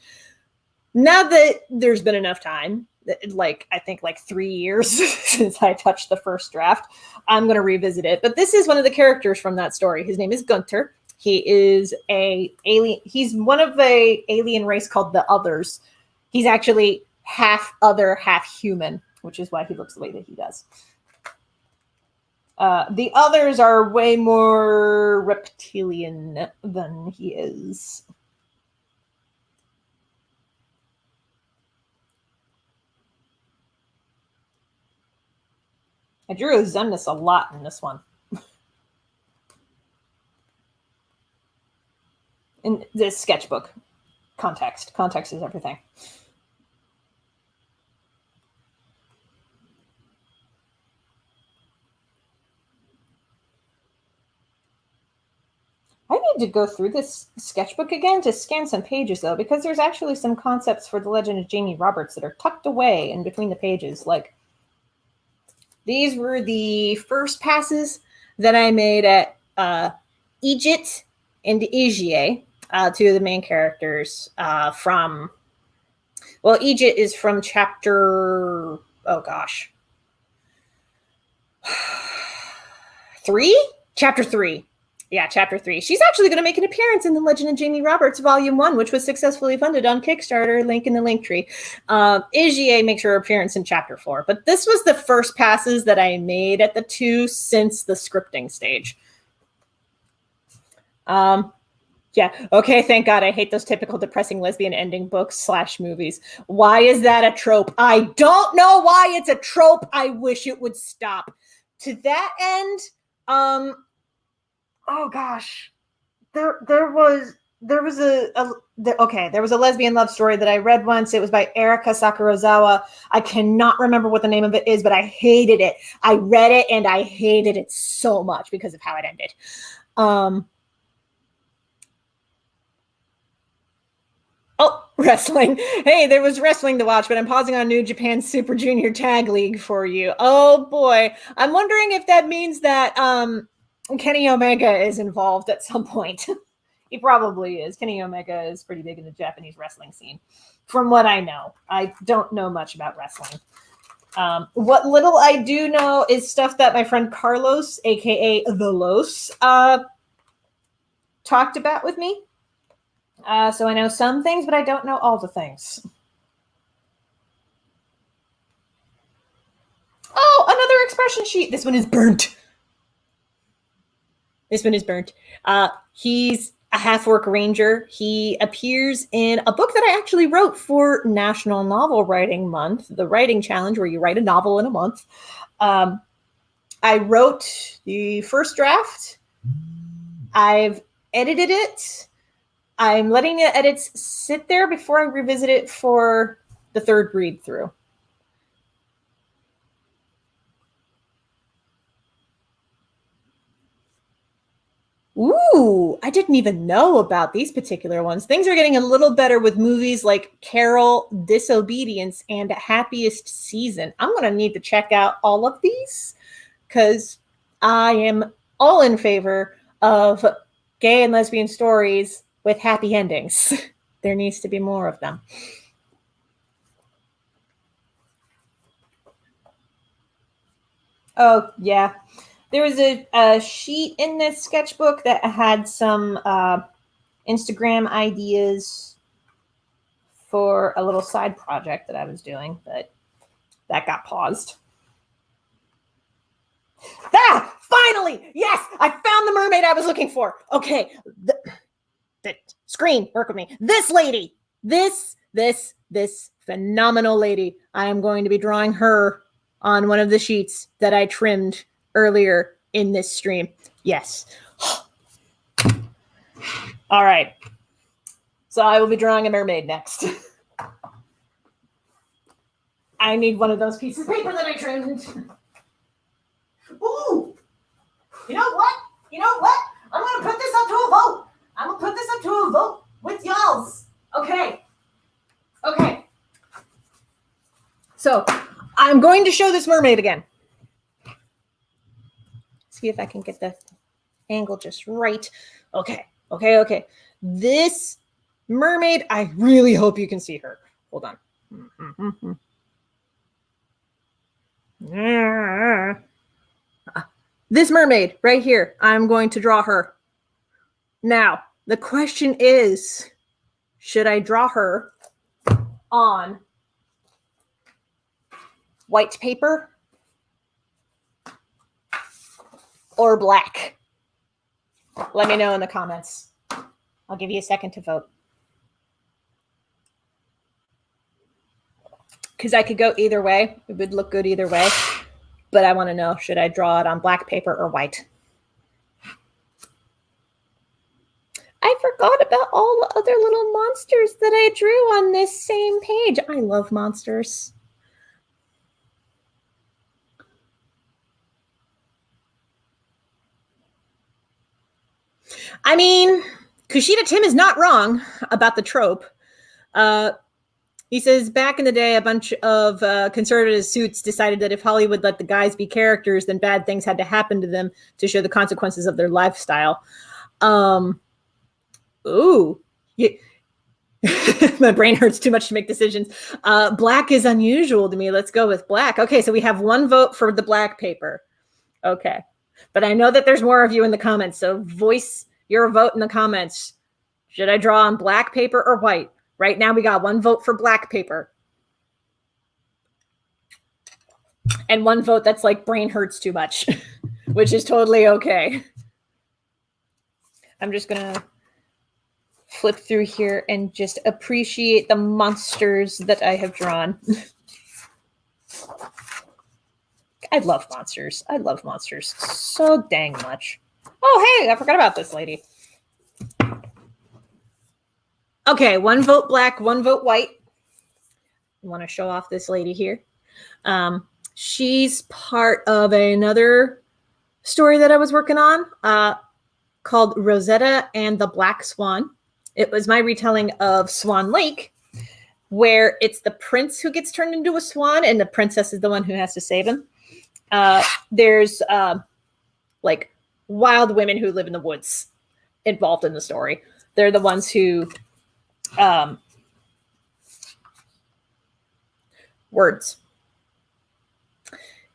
S1: Now that there's been enough time, I think 3 years since I touched the first draft, I'm going to revisit it. But this is one of the characters from that story. His name is Gunter. He is a alien. He's one of a alien race called the Others. He's actually half other, half human, which is why he looks the way that he does. The Others are way more reptilian than he is. I drew a Zemnis a lot in this one. In this sketchbook. Context. Context is everything. I need to go through this sketchbook again to scan some pages, though, because there's actually some concepts for The Legend of Jamie Roberts that are tucked away in between the pages. Like, these were the first passes that I made at Egypt and Igie, two of the main characters from... Well, Egypt is from chapter... Oh, gosh. 3? Chapter 3. Yeah, chapter 3. She's actually going to make an appearance in The Legend of Jamie Roberts, Volume 1, which was successfully funded on Kickstarter, link in the link tree. Igie makes her appearance in chapter 4. But this was the first passes that I made at the 2 since the scripting stage. Yeah, okay, thank God. I hate those typical depressing lesbian ending books / movies. Why is that a trope? I don't know why it's a trope. I wish it would stop. To that end, oh gosh, there was a lesbian love story that I read once. It was by Erika Sakurozawa. I cannot remember what the name of it is, but I hated it. I read it and I hated it so much because of how it ended. Oh, wrestling. Hey, there was wrestling to watch, but I'm pausing on New Japan Super Junior Tag League for you. Oh boy. I'm wondering if that means that Kenny Omega is involved at some point. He probably is. Kenny Omega is pretty big in the Japanese wrestling scene, from what I know. I don't know much about wrestling. What little I do know is stuff that my friend Carlos, aka The Los, talked about with me. So I know some things, but I don't know all the things. Oh, another expression sheet. This one is burnt. This one is burnt. He's a half-orc ranger. He appears in a book that I actually wrote for National Novel Writing Month, the writing challenge where you write a novel in a month. I wrote the first draft. I've edited it. I'm letting the edits sit there before I revisit it for the third read through. Ooh, I didn't even know about these particular ones. Things are getting a little better with movies like Carol, Disobedience, and Happiest Season. I'm going to need to check out all of these because I am all in favor of gay and lesbian stories with happy endings. There needs to be more of them. Oh, yeah. There was a sheet in this sketchbook that had some Instagram ideas for a little side project that I was doing, but that got paused. Ah, finally! Yes, I found the mermaid I was looking for. Okay, the screen, work with me. This lady, this phenomenal lady. I am going to be drawing her on one of the sheets that I trimmed earlier in this stream. Yes. All right. So I will be drawing a mermaid next. I need one of those pieces of paper that I trimmed. Ooh! You know what? I'm going to put this up to a vote. I'm going to put this up to a vote with y'all's. Okay. So I'm going to show this mermaid again. See if I can get the angle just right. Okay. This mermaid, I really hope you can see her. Hold on. This mermaid right here, I'm going to draw her. Now, the question is, should I draw her on white paper or black? Let me know in the comments. I'll give you a second to vote. Because I could go either way. It would look good either way. But I want to know, should I draw it on black paper or white? I forgot about all the other little monsters that I drew on this same page. I love monsters. I mean, Kushida Tim is not wrong about the trope. He says, back in the day, a bunch of conservative suits decided that if Hollywood let the guys be characters, then bad things had to happen to them to show the consequences of their lifestyle. Ooh. Yeah. My brain hurts too much to make decisions. Black is unusual to me. Let's go with black. Okay, so we have one vote for the black paper. Okay. But I know that there's more of you in the comments, so voice your vote in the comments. Should I draw on black paper or white? Right now we got one vote for black paper. And one vote that's like brain hurts too much, which is totally okay. I'm just going to flip through here and just appreciate the monsters that I have drawn. I love monsters. I love monsters so dang much. Oh, hey, I forgot about this lady. Okay, one vote black, one vote white. I want to show off this lady here. She's part of another story that I was working on called Rosetta and the Black Swan. It was my retelling of Swan Lake, where it's the prince who gets turned into a swan and the princess is the one who has to save him. There's like wild women who live in the woods involved in the story. They're the ones who words.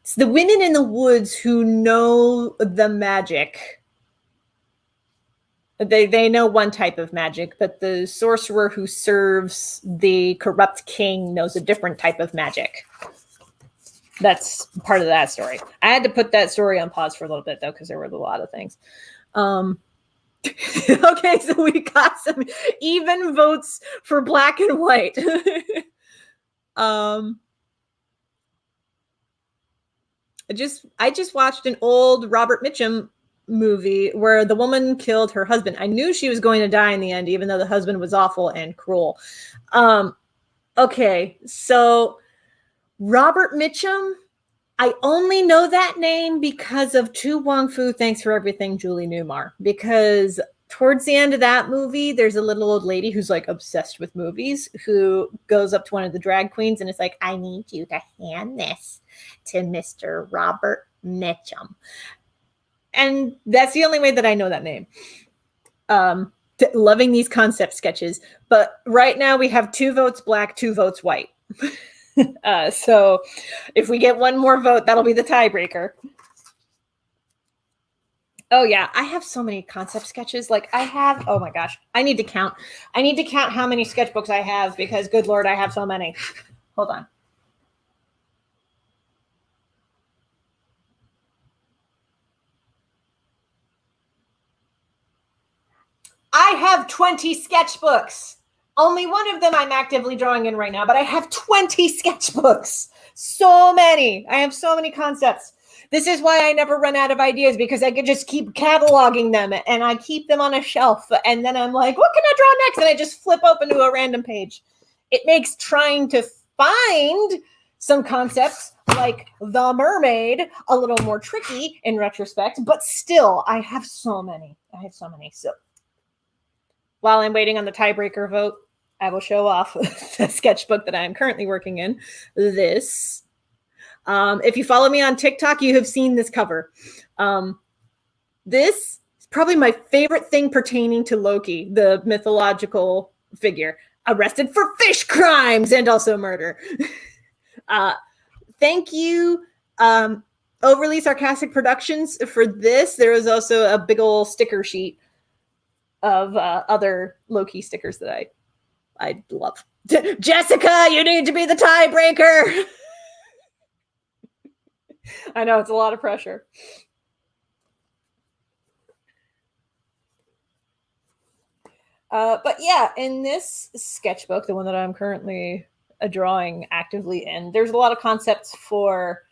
S1: It's the women in the woods who know the magic They know one type of magic, but the sorcerer who serves the corrupt king knows a different type of magic. That's part of that story. I had to put that story on pause for a little bit though, because there were a lot of things. Okay, so we got some even votes for black and white. I just watched an old Robert Mitchum movie where the woman killed her husband. I knew she was going to die in the end, even though the husband was awful and cruel. Okay, so Robert Mitchum, I only know that name because of Tu Wong Fu, Thanks for Everything, Julie Newmar. Because towards the end of that movie, there's a little old lady who's like obsessed with movies who goes up to one of the drag queens and is like, I need you to hand this to Mr. Robert Mitchum. And that's the only way that I know that name. Loving these concept sketches. But right now we have 2 votes black, 2 votes white. So if we get one more vote, that'll be the tiebreaker. Oh yeah, I have so many concept sketches. Like I have, oh my gosh, I need to count. I need to count how many sketchbooks I have because good Lord, I have so many. Hold on. I have 20 sketchbooks. Only one of them I'm actively drawing in right now, but I have 20 sketchbooks. So many. I have so many concepts. This is why I never run out of ideas, because I could just keep cataloging them and I keep them on a shelf. And then I'm like, what can I draw next? And I just flip open to a random page. It makes trying to find some concepts like the mermaid a little more tricky in retrospect, but still, I have so many. So while I'm waiting on the tiebreaker vote, I will show off the sketchbook that I am currently working in. This. If you follow me on TikTok, you have seen this cover. This is probably my favorite thing pertaining to Loki, the mythological figure, arrested for fish crimes and also murder. Thank you, Overly Sarcastic Productions, for this. There was also a big old sticker sheet of other Loki stickers that I love. Jessica, you need to be the tiebreaker. I know, it's a lot of pressure. But yeah, in this sketchbook, the one that I'm currently drawing actively in, there's a lot of concepts for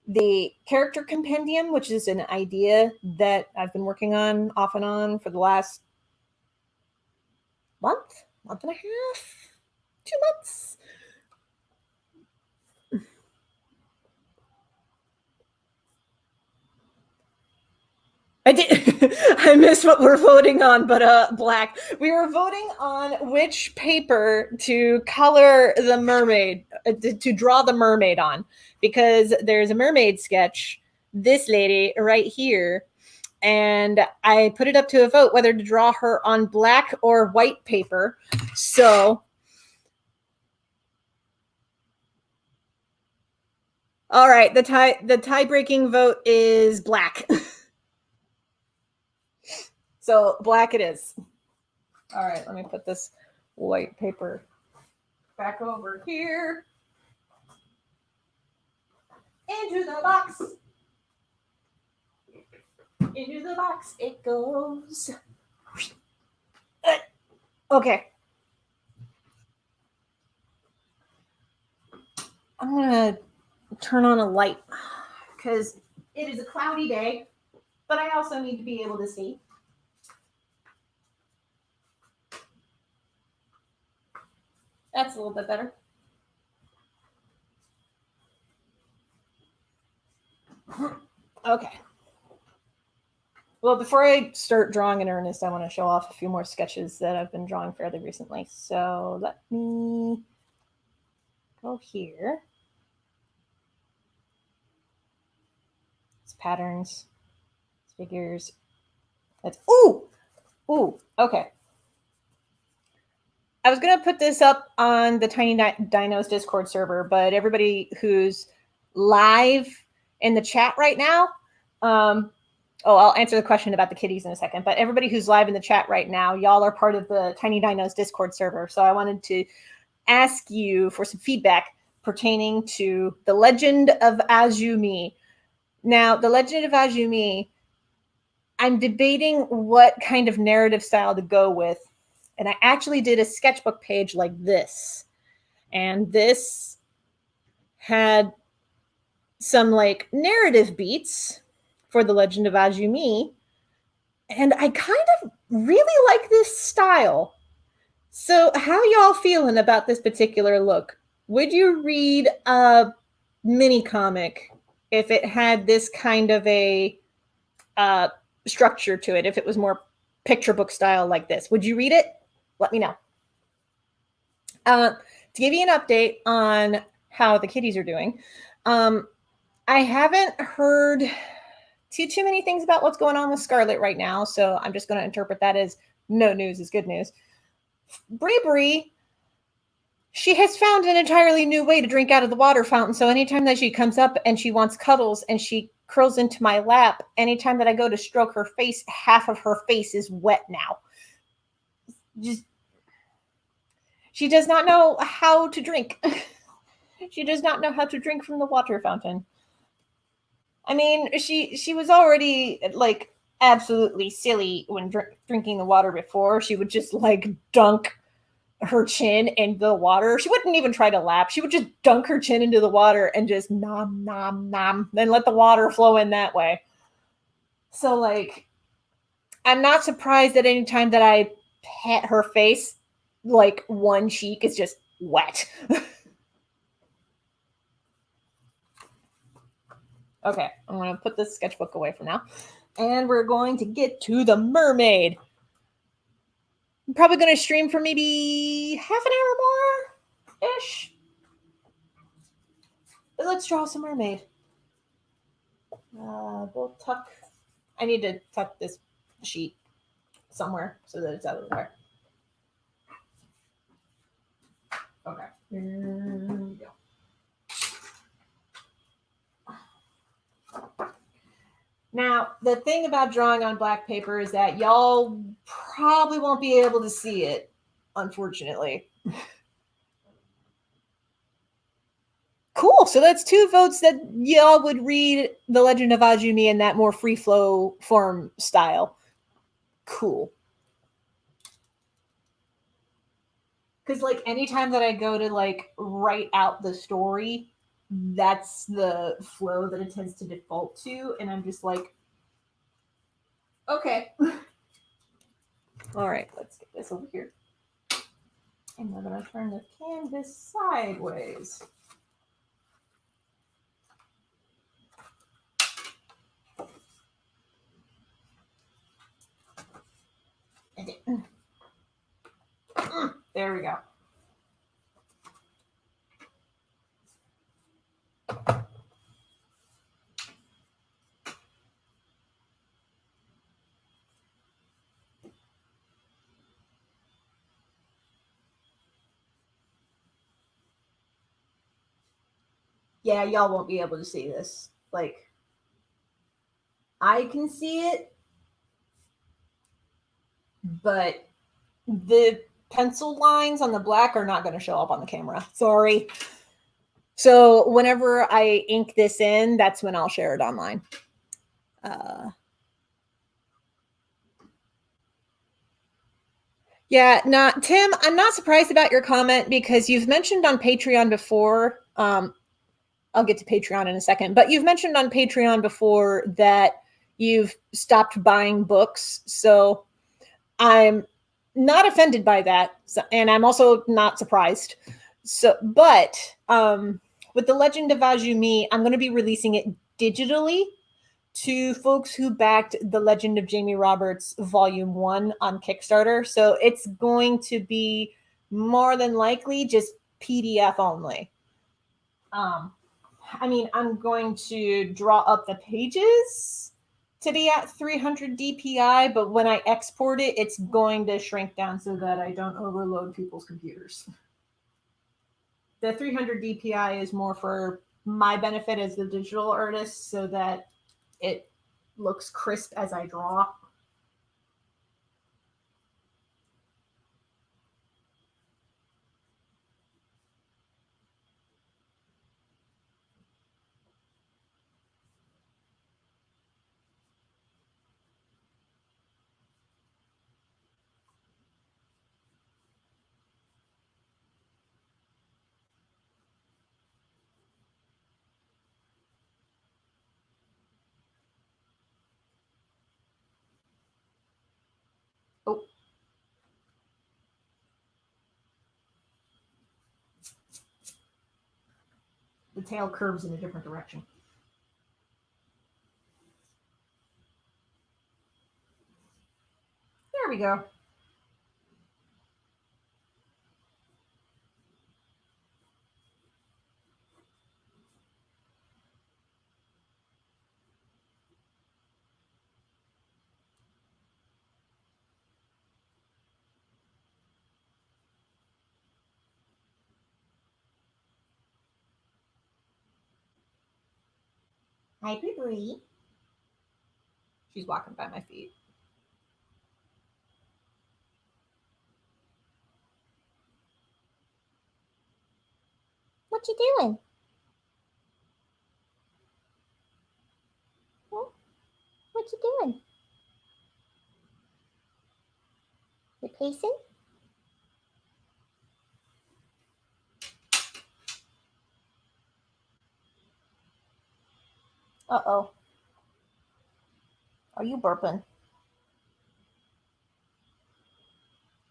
S1: the character compendium, which is an idea that I've been working on off and on for the last month and a half, 2 months. I did. I missed what we're voting on, but black. We were voting on which paper to color the mermaid, to draw the mermaid on, because there's a mermaid sketch, this lady right here, and I put it up to a vote whether to draw her on black or white paper. So, all right, the tie-breaking vote is black. So black it is. All right, let me put this white paper back over here. Into the box. Into the box it goes. Okay. I'm gonna turn on a light because it is a cloudy day, but I also need to be able to see. That's a little bit better. Okay. Well, before I start drawing in earnest, I want to show off a few more sketches that I've been drawing fairly recently. So let me go here. It's patterns, it's figures. That's ooh, okay. I was going to put this up on the Tiny Dinos Discord server, but everybody who's live in the chat right now, Oh, I'll answer the question about the kitties in a second. But everybody who's live in the chat right now, y'all are part of the Tiny Dinos Discord server. So I wanted to ask you for some feedback pertaining to The Legend of Azumi. Now, The Legend of Azumi, I'm debating what kind of narrative style to go with. And I actually did a sketchbook page like this. And this had some like narrative beats for The Legend of Azumi. And I kind of really like this style. So how y'all feeling about this particular look? Would you read a mini comic if it had this kind of a structure to it, if it was more picture book style like this? Would you read it? Let me know. To give you an update on how the kitties are doing, I haven't heard too many things about what's going on with Scarlet right now, so I'm just going to interpret that as no news is good news. Brie, she has found an entirely new way to drink out of the water fountain, so anytime that she comes up and she wants cuddles and she curls into my lap, anytime that I go to stroke her face, half of her face is wet now. She does not know how to drink. She does not know how to drink from the water fountain. I mean, she was already like absolutely silly when drinking the water before. She would just like dunk her chin in the water. She wouldn't even try to lap. She would just dunk her chin into the water and just nom, nom, nom, then let the water flow in that way. So, like, I'm not surprised that any time that I pat her face, like, one cheek is just wet. Okay, I'm going to put this sketchbook away for now. And we're going to get to the mermaid. I'm probably going to stream for maybe half an hour more-ish. But let's draw some mermaid. We'll tuck. I need to tuck this sheet somewhere so that it's out of the way. Okay. There we go. Now, the thing about drawing on black paper is that y'all probably won't be able to see it, unfortunately. Cool. So that's 2 votes that y'all would read The Legend of Azumi in that more free flow form style. Cool. Because like anytime that I go to like write out the story, that's the flow that it tends to default to, and I'm just like, okay. All right, let's get this over here. And we're gonna turn the canvas sideways. There we go. Yeah, y'all won't be able to see this. Like, I can see it, but the pencil lines on the black are not going to show up on the camera. Sorry. So whenever I ink this in, that's when I'll share it online. Yeah, Tim, I'm not surprised about your comment because you've mentioned on Patreon before. I'll get to Patreon in a second, but you've mentioned on Patreon before that you've stopped buying books. So I'm not offended by that. So, and I'm also not surprised. So, but with The Legend of Azumi, I'm going to be releasing it digitally to folks who backed The Legend of Jamie Roberts Volume 1 on Kickstarter. So it's going to be more than likely just PDF only. I mean, I'm going to draw up the pages to be at 300 DPI, but when I export it, it's going to shrink down so that I don't overload people's computers. The 300 DPI is more for my benefit as the digital artist so that it looks crisp as I draw. Oh, the tail curves in a different direction. There we go. Hi, Brie. She's walking by my feet. What you doing? Huh? What you doing? You pacing? Uh-oh. Are you burping?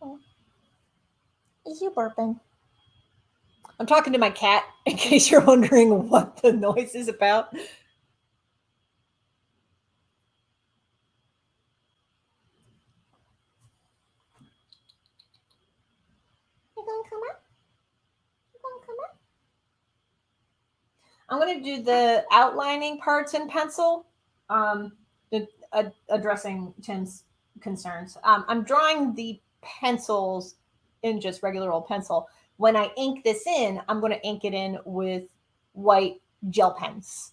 S1: Oh. Is you burping? I'm talking to my cat in case you're wondering what the noise is about. You gonna come up? You gonna come up? I'm gonna do the outlining parts in pencil, addressing Tim's concerns. I'm drawing the pencils in just regular old pencil. When I ink this in, I'm going to ink it in with white gel pens.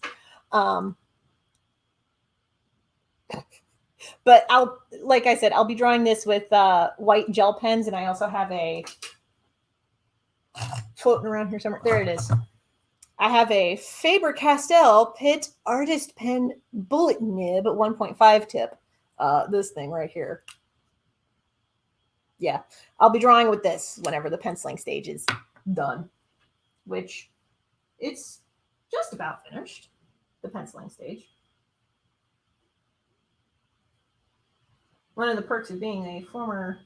S1: But like I said, I'll be drawing this with white gel pens, and I also have a floating around here somewhere. There it is. I have a Faber-Castell Pitt Artist Pen Bullet Nib 1.5 tip. This thing right here. Yeah, I'll be drawing with this whenever the penciling stage is done, which it's just about finished, the penciling stage. One of the perks of being a former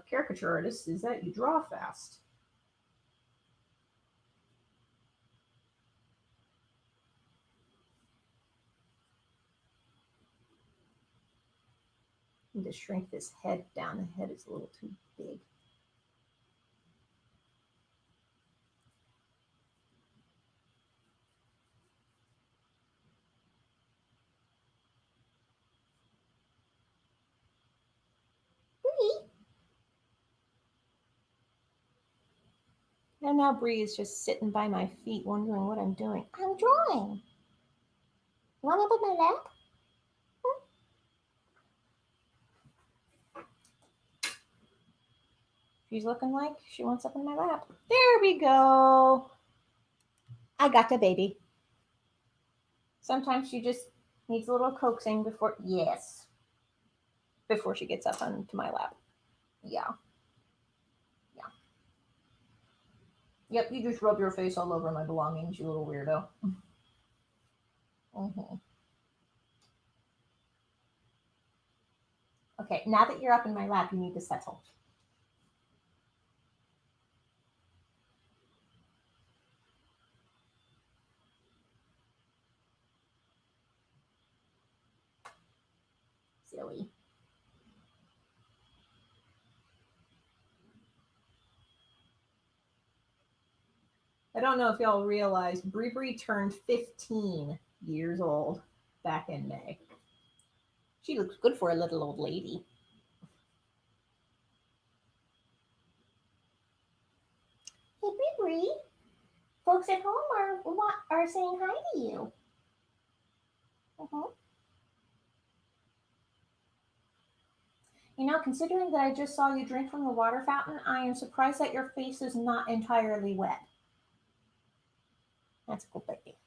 S1: caricature artist is that you draw fast. I need to shrink this head down. The head is a little too big. And now Bree is just sitting by my feet wondering what I'm doing. I'm drawing. You want up in my lap? She's looking like she wants up in my lap. There we go. I got the baby. Sometimes she just needs a little coaxing before she gets up onto my lap. Yeah. Yeah. Yep, you just rub your face all over my belongings, you little weirdo. Mm-hmm. Okay, now that you're up in my lap, you need to settle. Silly. I don't know if y'all realize Bree Bree turned 15 years old back in May. She looks good for a little old lady. Hey, Bree Bree. Folks at home are saying hi to you. Uh-huh. Considering that I just saw you drink from the water fountain, I am surprised that your face is not entirely wet. That's a good baby.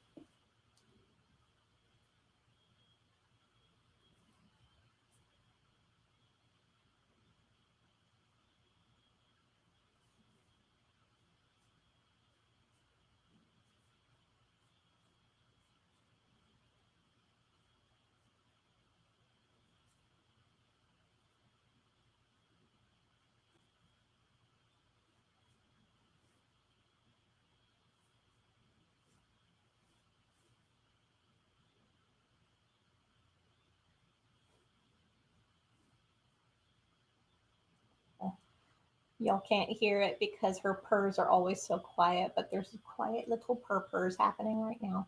S1: Y'all can't hear it because her purrs are always so quiet, but there's quiet little purrs happening right now.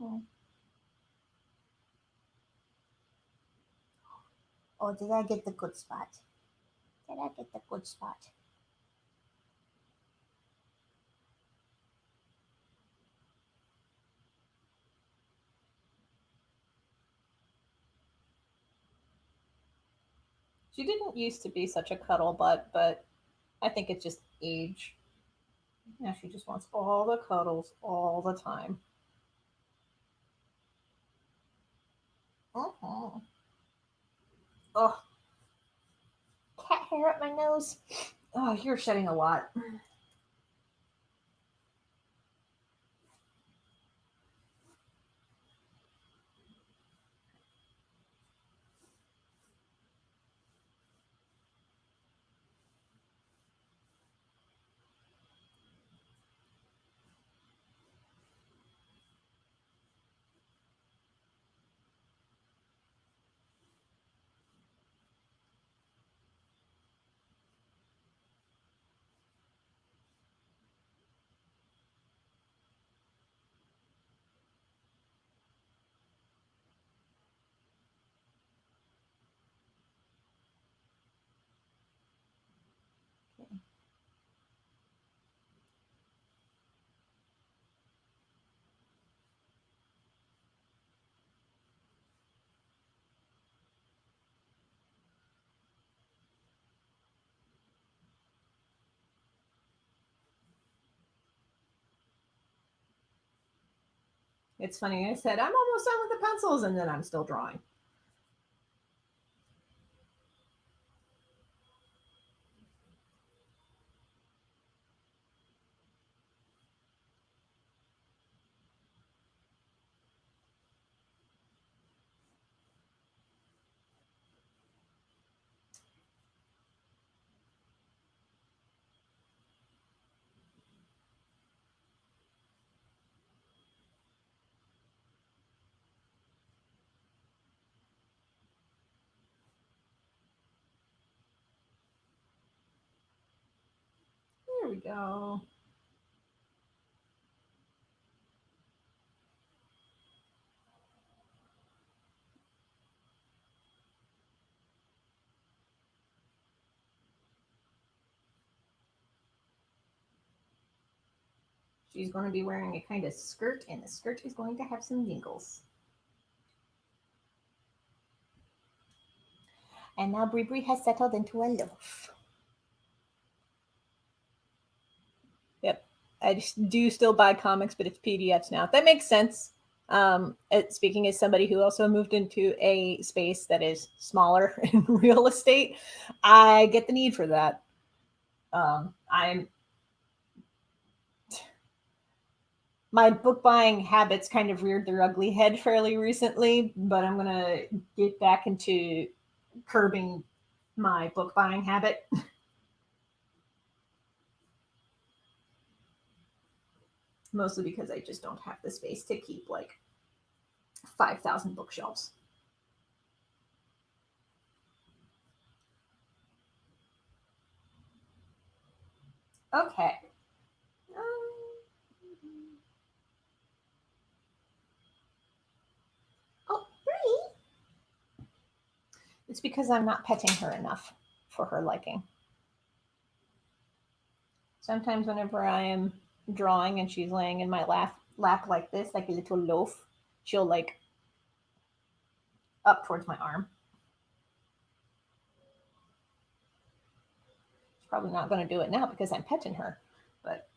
S1: Hmm. Oh, did I get the good spot? Did I get the good spot? She didn't used to be such a cuddle butt, but I think it's just age. Now she just wants all the cuddles all the time. Uh-huh. Oh, cat hair up my nose. Oh, you're shedding a lot. It's funny. I said I'm almost done with the pencils, and then I'm still drawing. There we go. She's going to be wearing a kind of skirt, and the skirt is going to have some dingles. And now Bri Bri has settled into a loaf. Yep. I just do still buy comics, but it's PDFs now. That makes sense. Speaking as somebody who also moved into a space that is smaller in real estate, I get the need for that. I'm My book buying habits kind of reared their ugly head fairly recently, but I'm gonna get back into curbing my book buying habit. Mostly because I just don't have the space to keep like 5,000 bookshelves. Okay. Oh, Brie. It's because I'm not petting her enough for her liking. Sometimes, whenever I am drawing and she's laying in my lap like this, like a little loaf, she'll like up towards my arm. Probably not going to do it now because I'm petting her. But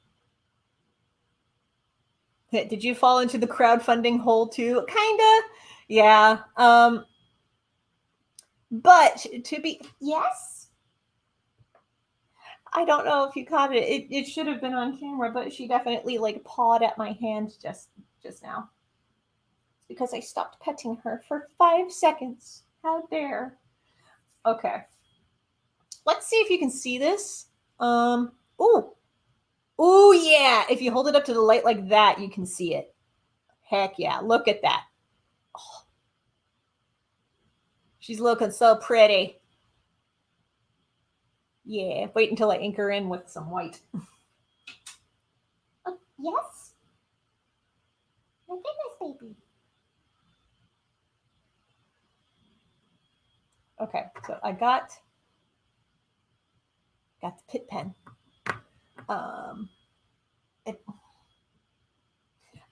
S1: did you fall into the crowdfunding hole too? Kinda. Yeah. But to be yes, I don't know if you caught it. It should have been on camera, but she definitely like pawed at my hand just now. It's because I stopped petting her for 5 seconds. How dare? Okay. Let's see if you can see this. Ooh. Ooh, yeah. If you hold it up to the light like that, you can see it. Heck yeah. Look at that. Oh, she's looking so pretty. Yeah. Wait until I ink her in with some white. Yes? My goodness, baby. Okay, so I got the pit pen. It,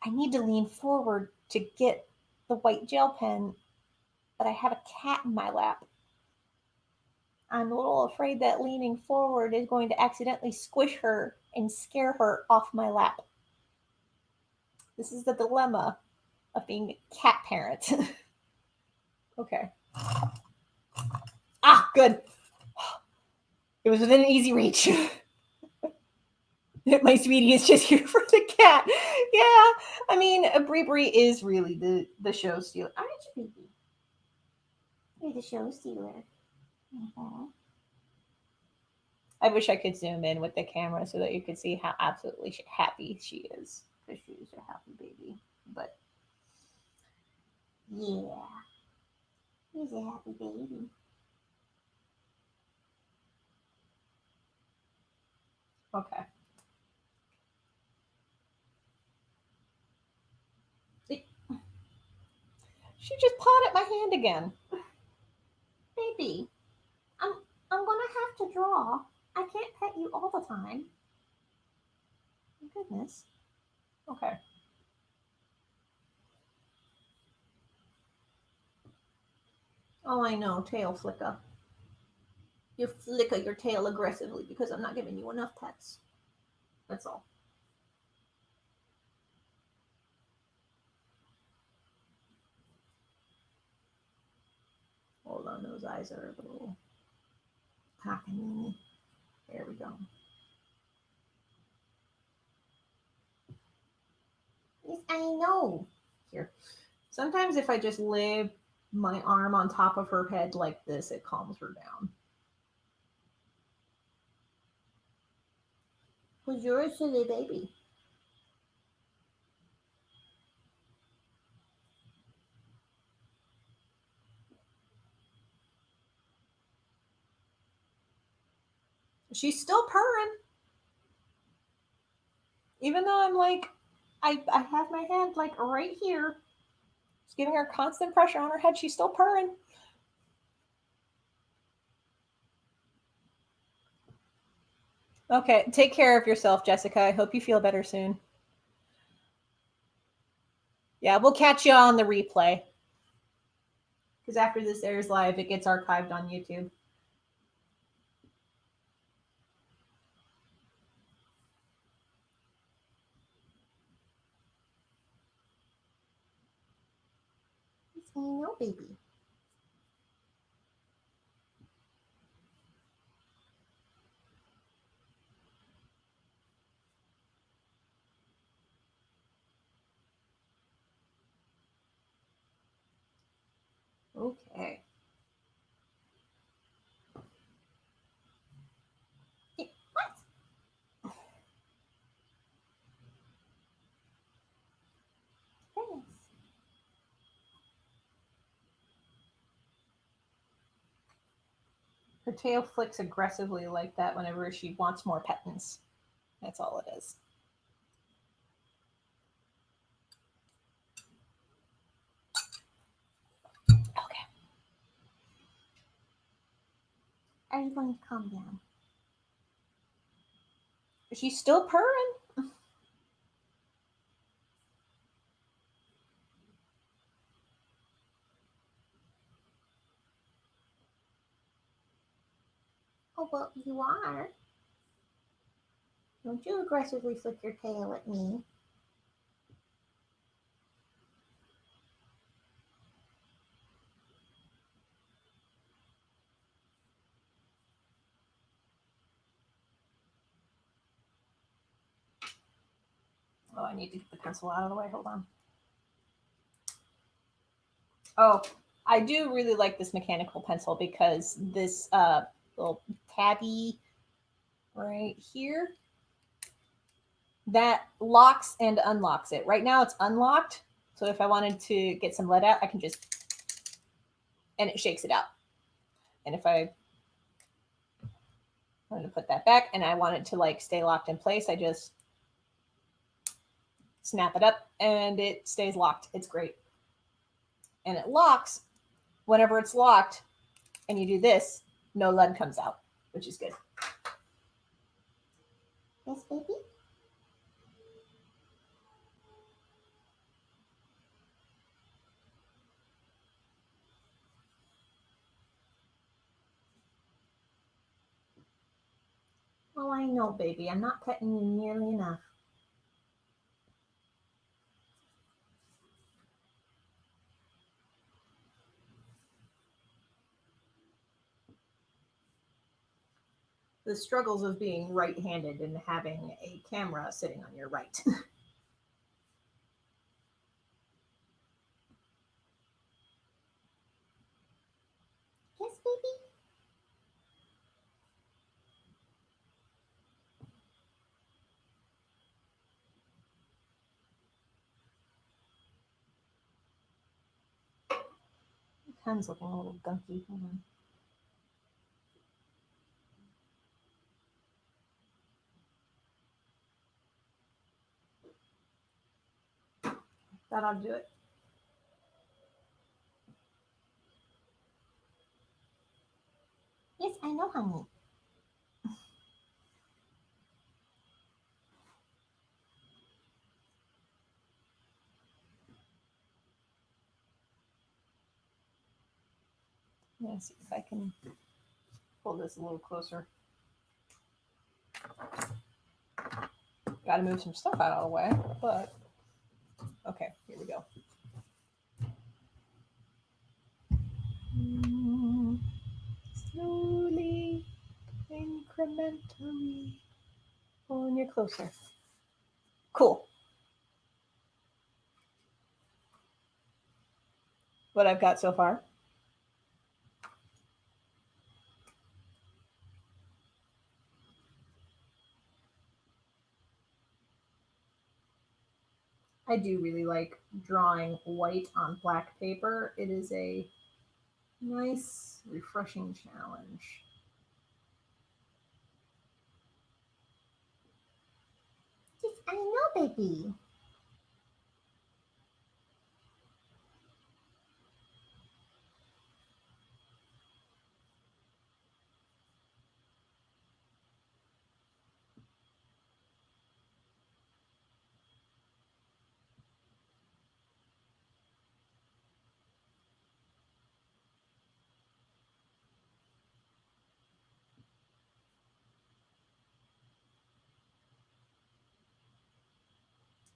S1: I need to lean forward to get the white gel pen, but I have a cat in my lap. I'm a little afraid that leaning forward is going to accidentally squish her and scare her off my lap. This is the dilemma of being a cat parent. Okay. Ah, good. It was within easy reach. My sweetie is just here for the cat. Yeah, I mean, Brie Brie is really the show stealer, aren't you, baby? You're the show stealer. Mm-hmm. I wish I could zoom in with the camera so that you could see how absolutely happy she is, because she is a happy baby. But yeah, he's a happy baby. Okay. She just pawed at my hand again. Baby, I'm I'm gonna have to draw. I can't pet you all the time. My goodness. Okay. Oh, I know, tail flicker. You flicker your tail aggressively because I'm not giving you enough pets. That's all. Hold on, those eyes are a little cockamamie. There we go. Yes, I know. Here. Sometimes if I just lay my arm on top of her head like this, it calms her down. Who's your silly baby? She's still purring. Even though I'm like, I have my hand like right here. Just giving her constant pressure on her head. She's still purring. Okay, take care of yourself, Jessica. I hope you feel better soon. Yeah, we'll catch you on the replay. Because after this airs live, it gets archived on YouTube. I know, baby. Okay. What? Goodness. Her tail flicks aggressively like that whenever she wants more pettins. That's all it is. Okay. Are you going to calm down? She's still purring. Oh, well, you are. Don't you aggressively flick your tail at me. Oh, I need to get the pencil out of the way. Hold on. Oh, I do really like this mechanical pencil because this little tabby right here that locks and unlocks it. Right now it's unlocked. So if I wanted to get some lead out, I can just, and it shakes it out. And if I wanted to put that back and I want it to like stay locked in place, I just snap it up and it stays locked. It's great. And it locks whenever it's locked and you do this, no lead comes out, which is good. Yes, baby? Oh, I know, baby. I'm not petting you nearly enough. The struggles of being right-handed and having a camera sitting on your right. Yes, baby. The pen's looking a little gunky. Hold on. That ought to do it. Yes, I know, honey. Let's see if I can pull this a little closer. Got to move some stuff out of the way, but okay, here we go. Slowly, incrementally, pulling you closer. Cool. What I've got so far. I do really like drawing white on black paper. It is a nice, refreshing challenge. Yes, I know, baby.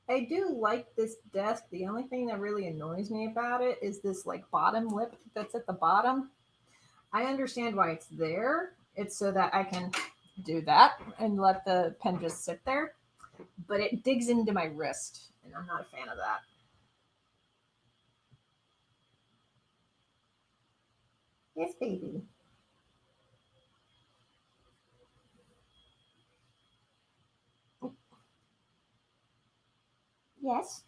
S1: I do like this desk. The only thing that really annoys me about it is this like bottom lip that's at the bottom. I understand why it's there. It's so that I can do that and let the pen just sit there, but it digs into my wrist, and I'm not a fan of that. Yes, baby. Yes.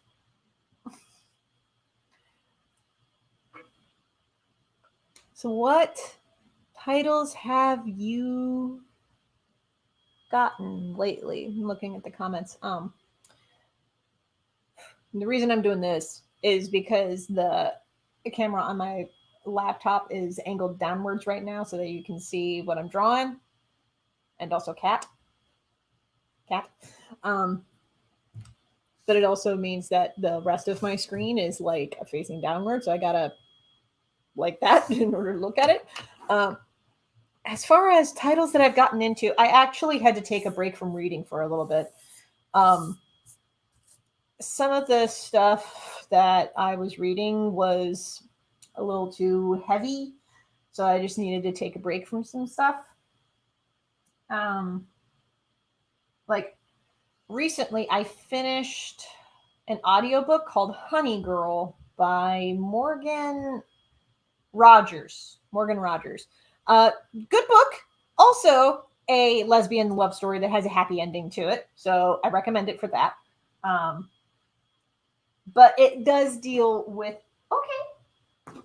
S1: So, what titles have you gotten lately? I'm looking at the comments. The reason I'm doing this is because the camera on my laptop is angled downwards right now so that you can see what I'm drawing, and also cat. Um, but it also means that the rest of my screen is like facing downward, so I gotta like that in order to look at it. Um, As far as titles that I've gotten into, I actually had to take a break from reading for a little bit. Um, some of the stuff that I was reading was a little too heavy, so I just needed to take a break from some stuff. Um, like recently, I finished an audiobook called Honey Girl by Morgan Rogers. Good book. Also, a lesbian love story that has a happy ending to it. So I recommend it for that. Um, but it does deal with, okay,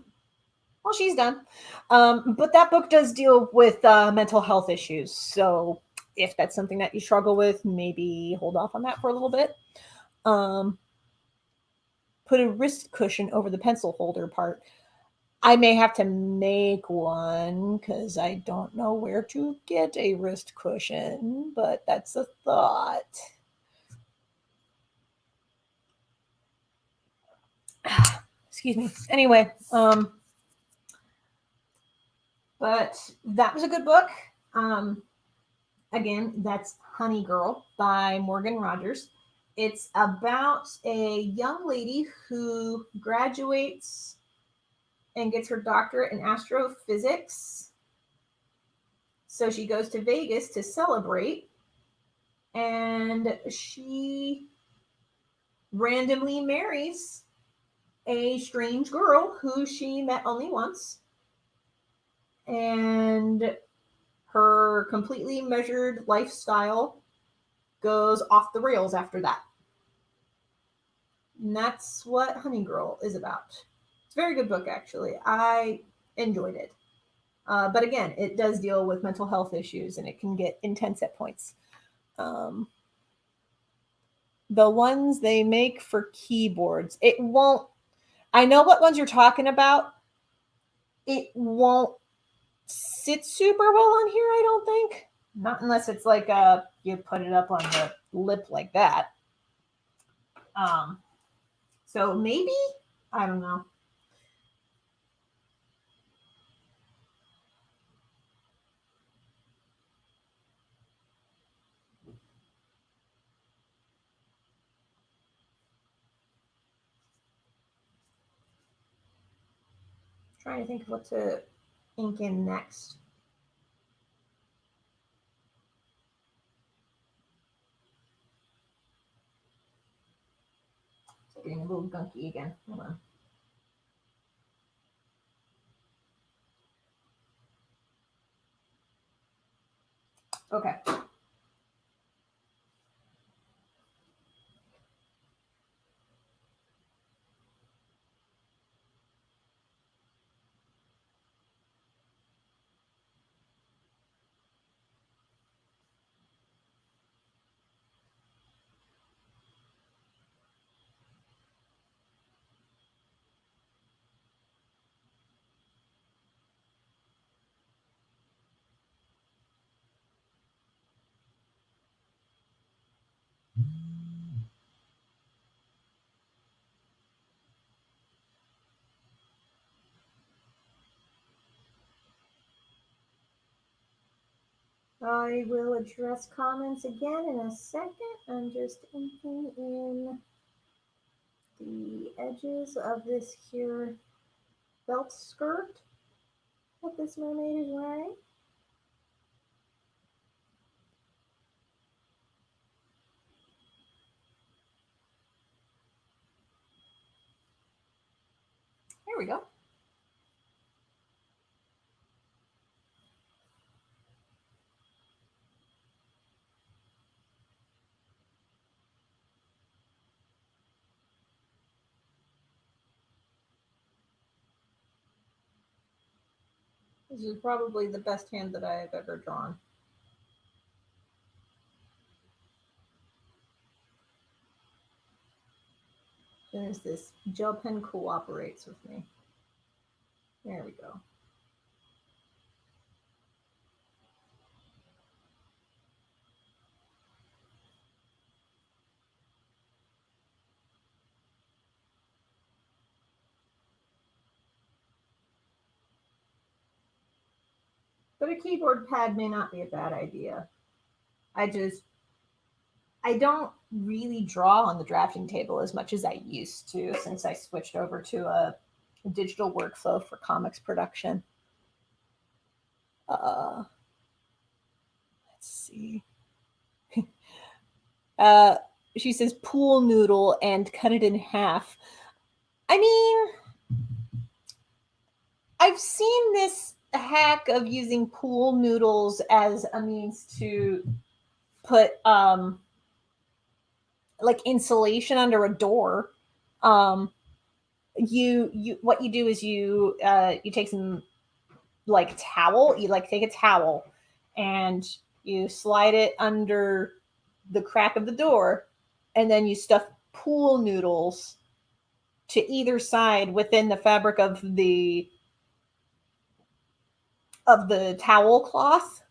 S1: well, she's done. But that book does deal with mental health issues. So if that's something that you struggle with, maybe hold off on that for a little bit. Um, put a wrist cushion over the pencil holder part. I may have to make one because I don't know where to get a wrist cushion, but that's a thought. Excuse me. Anyway, but that was a good book. Um, again, that's Honey Girl by Morgan Rogers. It's about a young lady who graduates and gets her doctorate in astrophysics. So she goes to Vegas to celebrate, and she randomly marries a strange girl who she met only once. And her completely measured lifestyle goes off the rails after that. And that's what Honey Girl is about. It's a very good book, actually. I enjoyed it. But again, it does deal with mental health issues and it can get intense at points. Um, the ones they make for keyboards, it won't. I know what ones you're talking about. It won't sit super well on here, I don't think. Not unless it's like you put it up on the lip like that. Um, so maybe I don't know. Trying to think of what to ink in next. It's getting a little gunky again. Hold on. Okay. I will address comments again in a second. I'm just inking in the edges of this here belt skirt that this mermaid is wearing. There we go. This is probably the best hand that I have ever drawn. As this gel pen cooperates with me. There we go. But But a keyboard pad may not be a bad idea. I don't really draw on the drafting table as much as I used to since I switched over to a digital workflow for comics production. Let's see. Uh, she says pool noodle and cut it in half. I mean, I've seen this hack of using pool noodles as a means to put like insulation under a door. Um, you what you do is you take some like towel, you like take a towel and you slide it under the crack of the door, and then you stuff pool noodles to either side within the fabric of the towel cloth,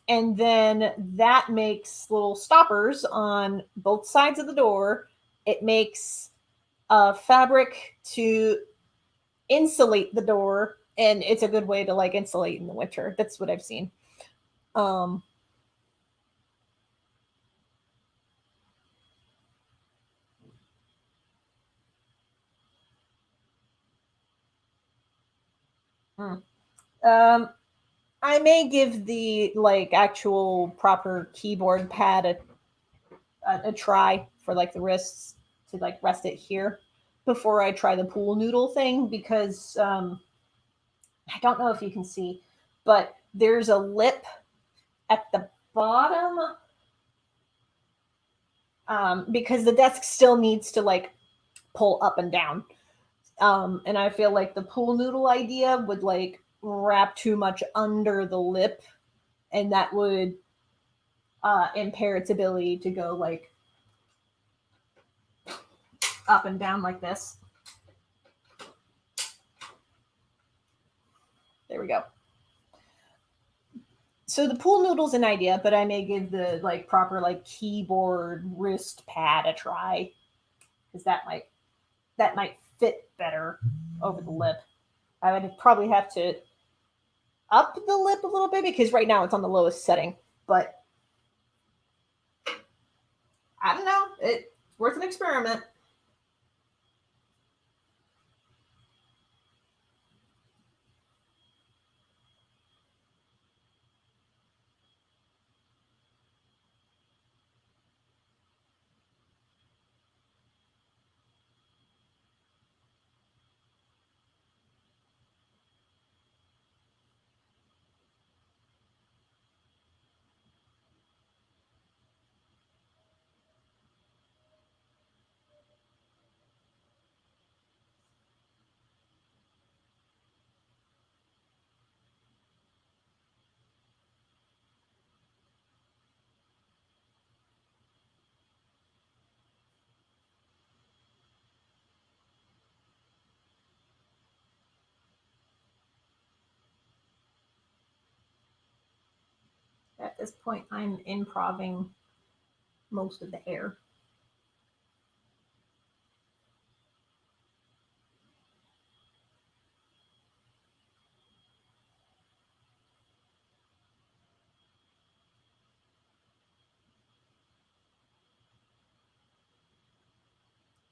S1: and then that makes little stoppers on both sides of the door. It makes fabric to insulate the door, and it's a good way to like insulate in the winter. That's what I've seen. um hmm. um I may give the like actual proper keyboard pad a try for like the wrists, to like rest it here before I try the pool noodle thing, because I don't know if you can see, but there's a lip at the bottom, because the desk still needs to like pull up and down. And I feel like the pool noodle idea would like wrap too much under the lip, and that would impair its ability to go like up and down like this. There we go. So the pool noodle's an idea, but I may give the like proper like keyboard wrist pad a try, because that might fit better over the lip. I would probably have to up the lip a little bit because right now it's on the lowest setting, but I don't know. It's worth an experiment. At this point, I'm improving most of the hair.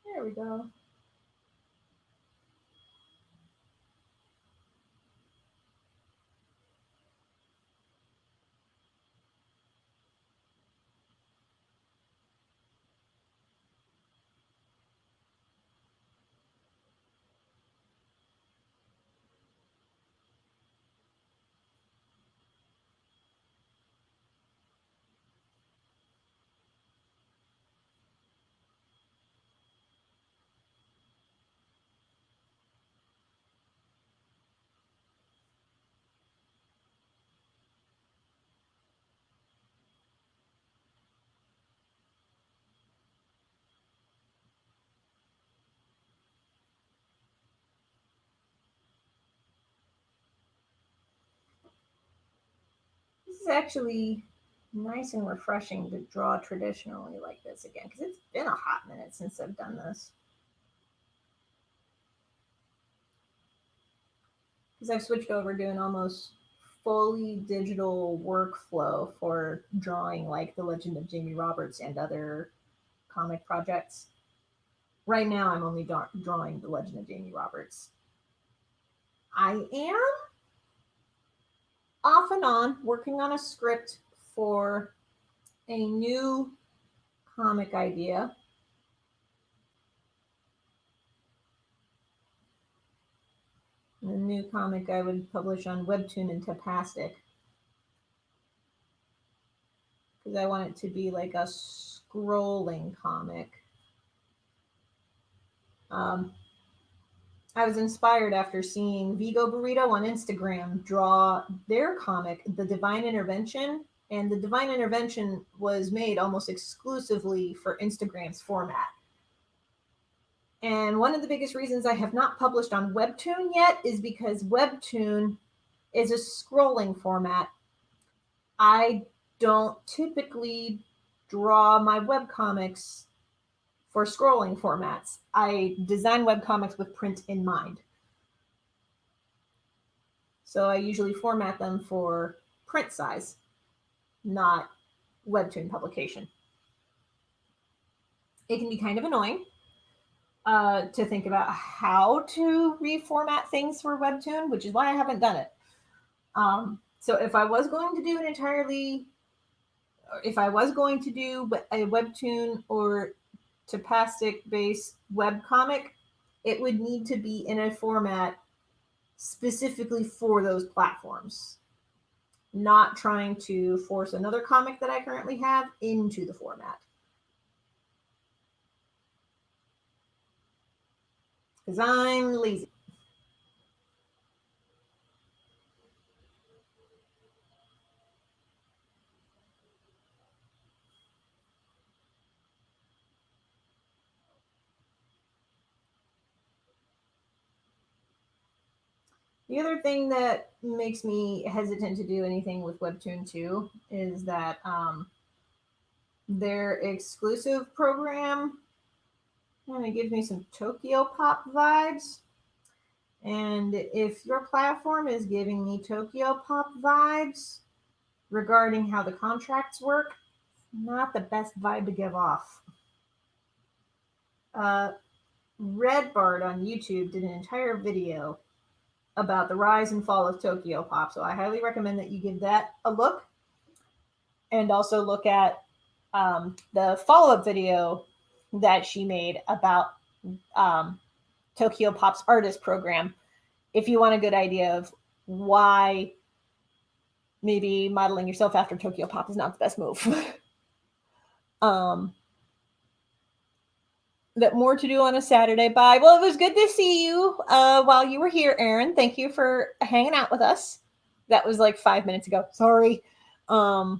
S1: There we go. This is actually nice and refreshing to draw traditionally like this again, because it's been a hot minute since I've done this. Because I've switched over doing almost fully digital workflow for drawing like The Legend of Jamie Roberts and other comic projects. Right now, I'm only drawing The Legend of Jamie Roberts. I am off and on working on a script for a new comic idea. A new comic I would publish on Webtoon and Tapastic. Because I want it to be like a scrolling comic. I was inspired after seeing Vigo Burrito on Instagram draw their comic, The Divine Intervention. And The Divine Intervention was made almost exclusively for Instagram's format. And one of the biggest reasons I have not published on Webtoon yet is because Webtoon is a scrolling format. I don't typically draw my webcomics for scrolling formats. I design webcomics with print in mind. So I usually format them for print size, not Webtoon publication. It can be kind of annoying to think about how to reformat things for Webtoon, which is why I haven't done it. So if I was going to do a Webtoon or Tapastic based webcomic, it would need to be in a format specifically for those platforms, not trying to force another comic that I currently have into the format. Because I'm lazy. The other thing that makes me hesitant to do anything with Webtoon 2 is that their exclusive program kind of gives me some Tokyo Pop vibes. And if your platform is giving me Tokyo Pop vibes regarding how the contracts work, not the best vibe to give off. Redbart on YouTube did an entire video about the rise and fall of Tokyo Pop, so I highly recommend that you give that a look, and also look at the follow-up video that she made about Tokyo Pop's artist program, if you want a good idea of why maybe modeling yourself after Tokyo Pop is not the best move. That more to do on a Saturday. Bye. Well, it was good to see you while you were here, Aaron. Thank you for hanging out with us. That was like 5 minutes ago. Sorry. But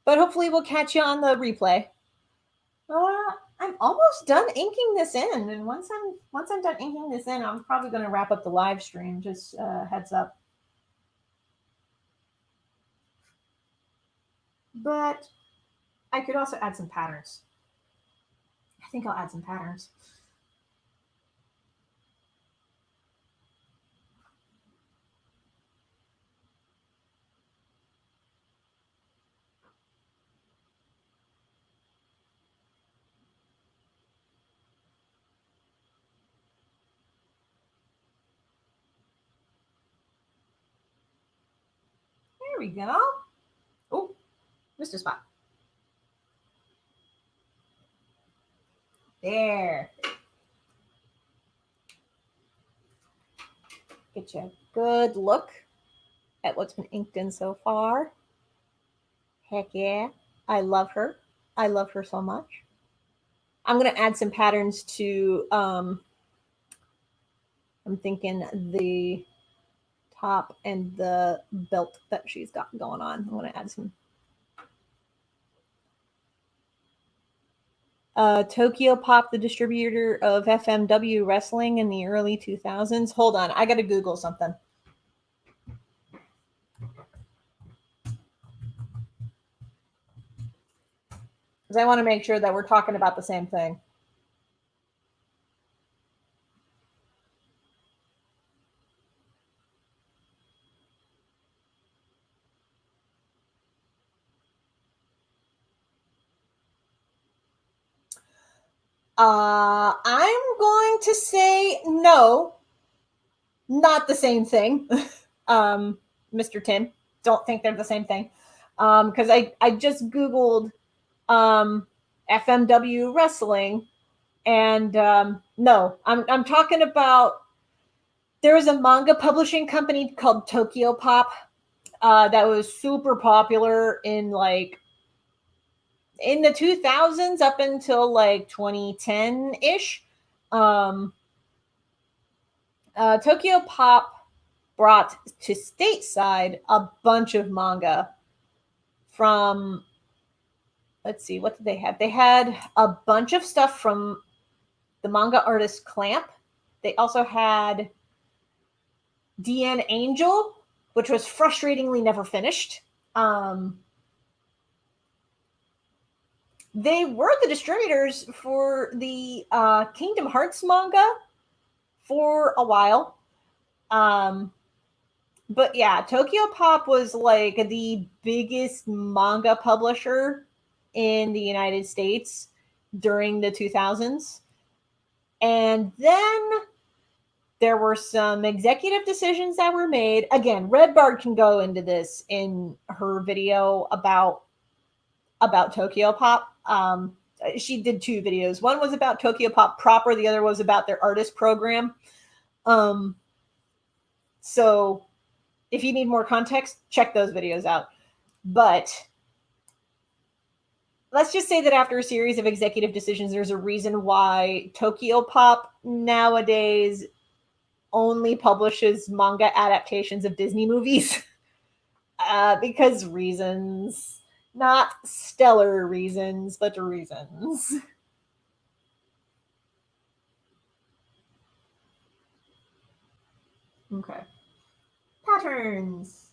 S1: hopefully we'll catch you on the replay. I'm almost done inking this in, and once I'm done inking this in, I'm probably going to wrap up the live stream. Just heads up. But I could also add some patterns. I think I'll add some patterns. There we go. Oh, missed a spot. There. Get you a good look at what's been inked in so far. Heck yeah. I love her. I love her so much. I'm going to add some patterns to, I'm thinking the top and the belt that she's got going on. I want to add some. Tokyo Pop, the distributor of FMW wrestling in the early 2000s. Hold on, I got to Google something. Because I want to make sure that we're talking about the same thing. I'm going to say no, not the same thing. Mr. Tim, don't think they're the same thing. Because I just Googled FMW wrestling, and no, I'm talking about, there was a manga publishing company called Tokyo Pop that was super popular in the 2000s up until like 2010 ish. Tokyo Pop brought to stateside a bunch of manga from, let's see, what did they have? They had a bunch of stuff from the manga artist Clamp. They also had DN Angel, which was frustratingly never finished. They were the distributors for the Kingdom Hearts manga for a while. But yeah, Tokyo Pop was like the biggest manga publisher in the United States during the 2000s. And then there were some executive decisions that were made. Again, Red Bard can go into this in her video about Tokyo Pop. She did 2 videos. One was about Tokyo Pop proper. The other was about their artist program. So if you need more context, check those videos out. But let's just say that after a series of executive decisions, there's a reason why Tokyo Pop nowadays only publishes manga adaptations of Disney movies. Because reasons. Not stellar reasons, but reasons. Okay. Patterns.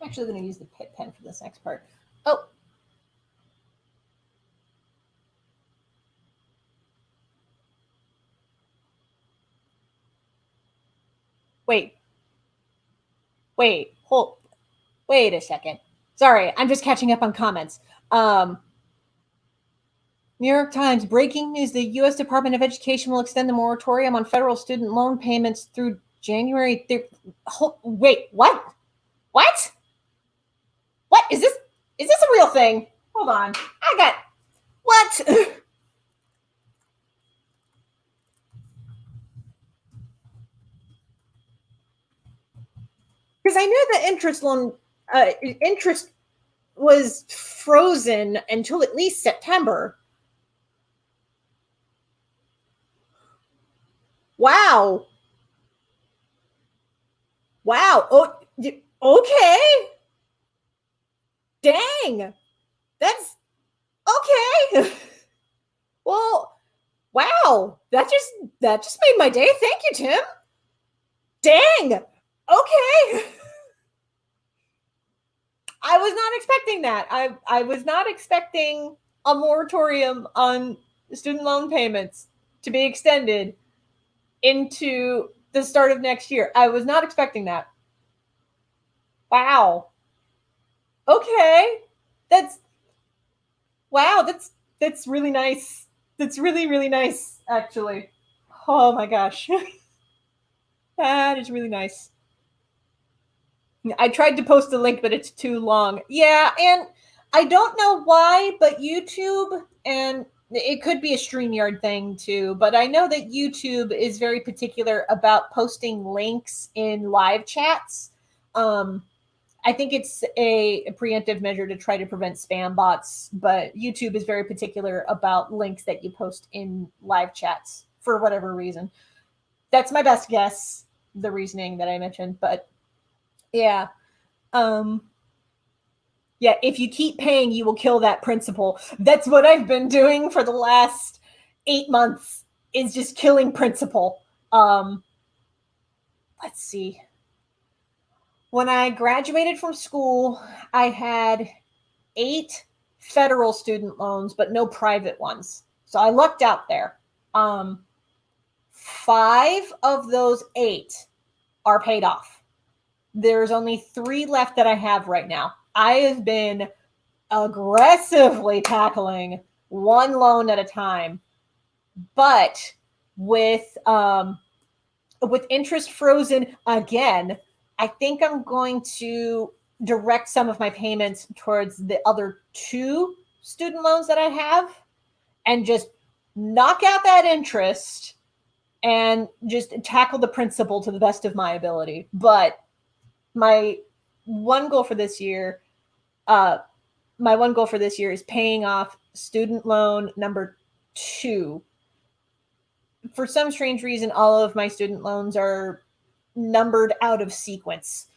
S1: I'm actually going to use the pit pen for this next part. Oh, wait. Wait a second. Sorry, I'm just catching up on comments. New York Times, breaking news. The U.S. Department of Education will extend the moratorium on federal student loan payments through January. Wait, what? What? What? Is this a real thing? Hold on. I got, what? Because I knew the interest was frozen until at least September. Wow. Wow. Oh, okay. Dang. That's okay. Well, wow. That just made my day. Thank you, Tim. Dang. Okay. I was not expecting that. I was not expecting a moratorium on student loan payments to be extended into the start of next year. I was not expecting that. Wow. Okay. That's wow, that's really nice. That's really really nice actually. Oh my gosh. That is really nice. I tried to post a link, but it's too long. Yeah, and I don't know why, but YouTube, and it could be a StreamYard thing too, but I know that YouTube is very particular about posting links in live chats. Um, I think it's a preemptive measure to try to prevent spam bots, but YouTube is very particular about links that you post in live chats for whatever reason. That's my best guess, the reasoning that I mentioned, but yeah. Um, yeah, if you keep paying, you will kill that principal. That's what I've been doing for the last 8 months, is just killing principal. Um, let's see. When I graduated from school, I had 8 federal student loans, but no private ones. So I lucked out there. 5 of those 8 are paid off. There's only 3 left that I have right now. I have been aggressively tackling one loan at a time, but with with interest frozen again, I think I'm going to direct some of my payments towards the other 2 student loans that I have and just knock out that interest and just tackle the principal to the best of my ability. But my one goal for this year, uh, my one goal for this year is paying off student loan number 2. For some strange reason, all of my student loans are numbered out of sequence,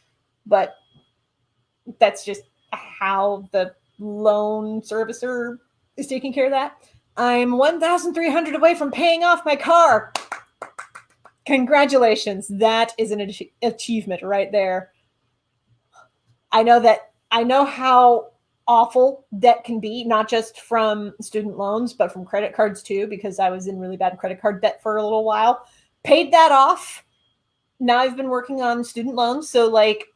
S1: but that's just how the loan servicer is taking care of that. I'm 1,300 away from paying off my car. Congratulations. That is an achievement right there. I know how awful debt can be, not just from student loans, but from credit cards too, because I was in really bad credit card debt for a little while. Paid that off. Now I've been working on student loans. So, like,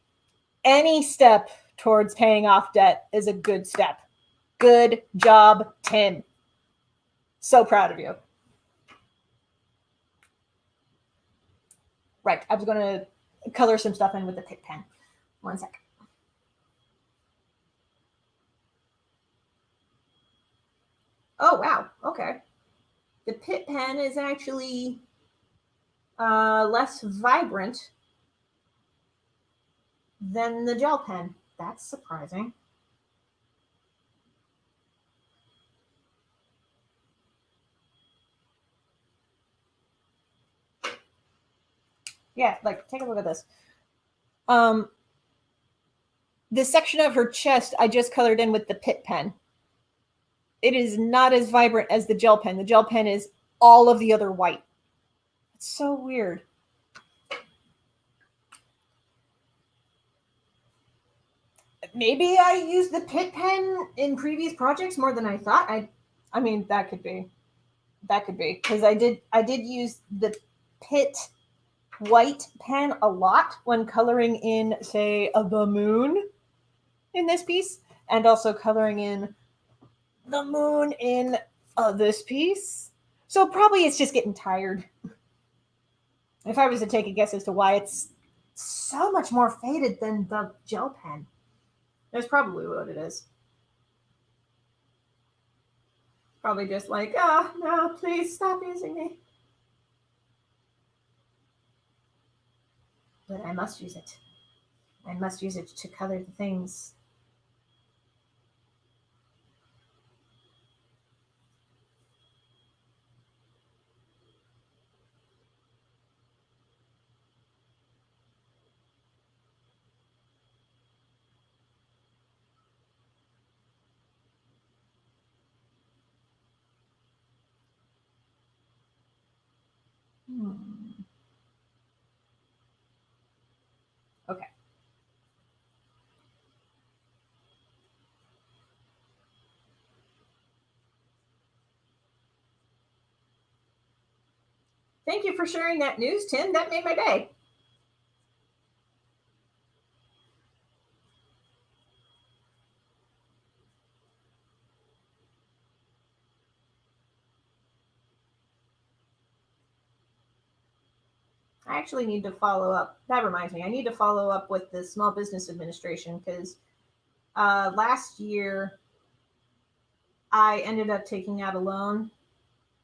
S1: any step towards paying off debt is a good step. Good job, Tim. So proud of you. Right. I was going to color some stuff in with the Pick pen. One second. Oh, wow. Okay. The Pitt pen is actually less vibrant than the gel pen. That's surprising. Yeah, like, take a look at this. Um, this section of her chest I just colored in with the Pitt pen. It is not as vibrant as the gel pen. The gel pen is all of the other white. It's so weird. Maybe I used the Pitt pen in previous projects more than I thought. I mean, that could be. That could be because I did use the Pitt white pen a lot when coloring in, say, the moon in this piece, and also coloring in the moon in this piece. So probably it's just getting tired. If I was to take a guess as to why it's so much more faded than the gel pen, that's probably what it is. Probably just like, oh, no, please stop using me. But I must use it. I must use it to color the things. Hmm. Thank you for sharing that news, Tim. That made my day. I actually need to follow up. That reminds me, I need to follow up with the Small Business Administration because last year I ended up taking out a loan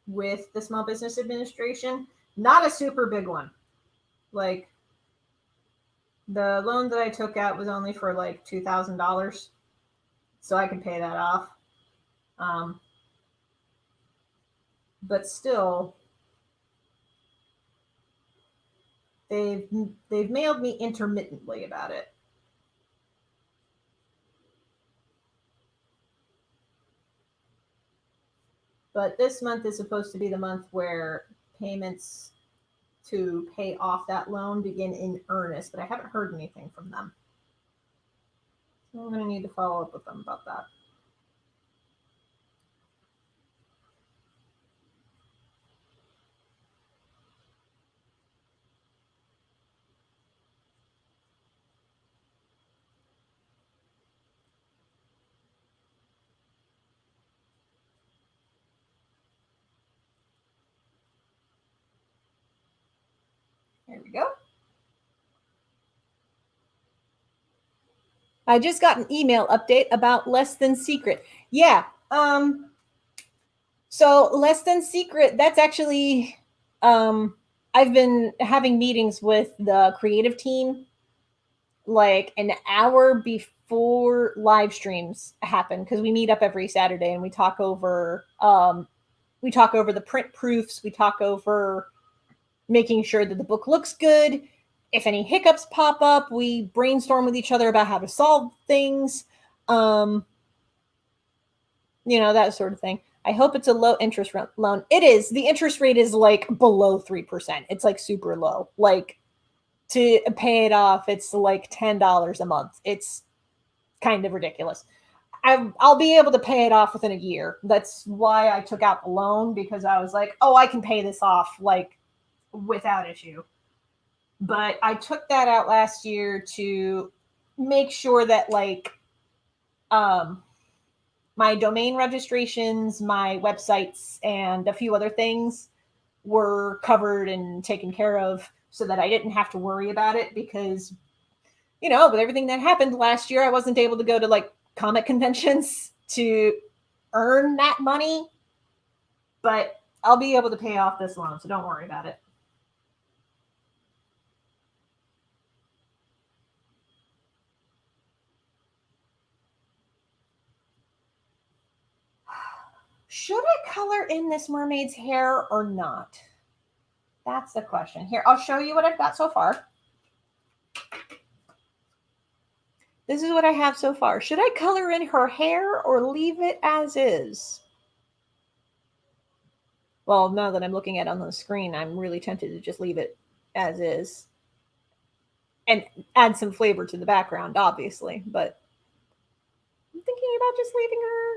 S1: with the Small Business Administration. Not a super big one. Like the loan that I took out was only for like $2,000, so I could pay that off. Um, but still, they've they've mailed me intermittently about it. But this month is supposed to be the month where payments to pay off that loan begin in earnest, but I haven't heard anything from them. So I'm going to need to follow up with them about that. There we go. I just got an email update about Less Than Secret. Yeah. So Less Than Secret, that's actually I've been having meetings with the creative team like an hour before live streams happen because we meet up every Saturday and we talk over the print proofs, we talk over making sure that the book looks good. If any hiccups pop up, we brainstorm with each other about how to solve things. Um, that sort of thing. I hope it's a low interest loan. It is. The interest rate is like below 3%. It's like super low. Like to pay it off, it's like $10 a month. It's kind of ridiculous. I'll be able to pay it off within a year. That's why I took out the loan because I was like, oh, I can pay this off like without issue. But I took that out last year to make sure that like my domain registrations, my websites, and a few other things were covered and taken care of so that I didn't have to worry about it because, with everything that happened last year, I wasn't able to go to like comic conventions to earn that money. But I'll be able to pay off this loan, so don't worry about it. Should I color in this mermaid's hair or not? That's the question. Here, I'll show you what I've got so far. This is what I have so far. Should I color in her hair or leave it as is? Well, now that I'm looking at it on the screen, I'm really tempted to just leave it as is and add some flavor to the background, obviously. But I'm thinking about just leaving her.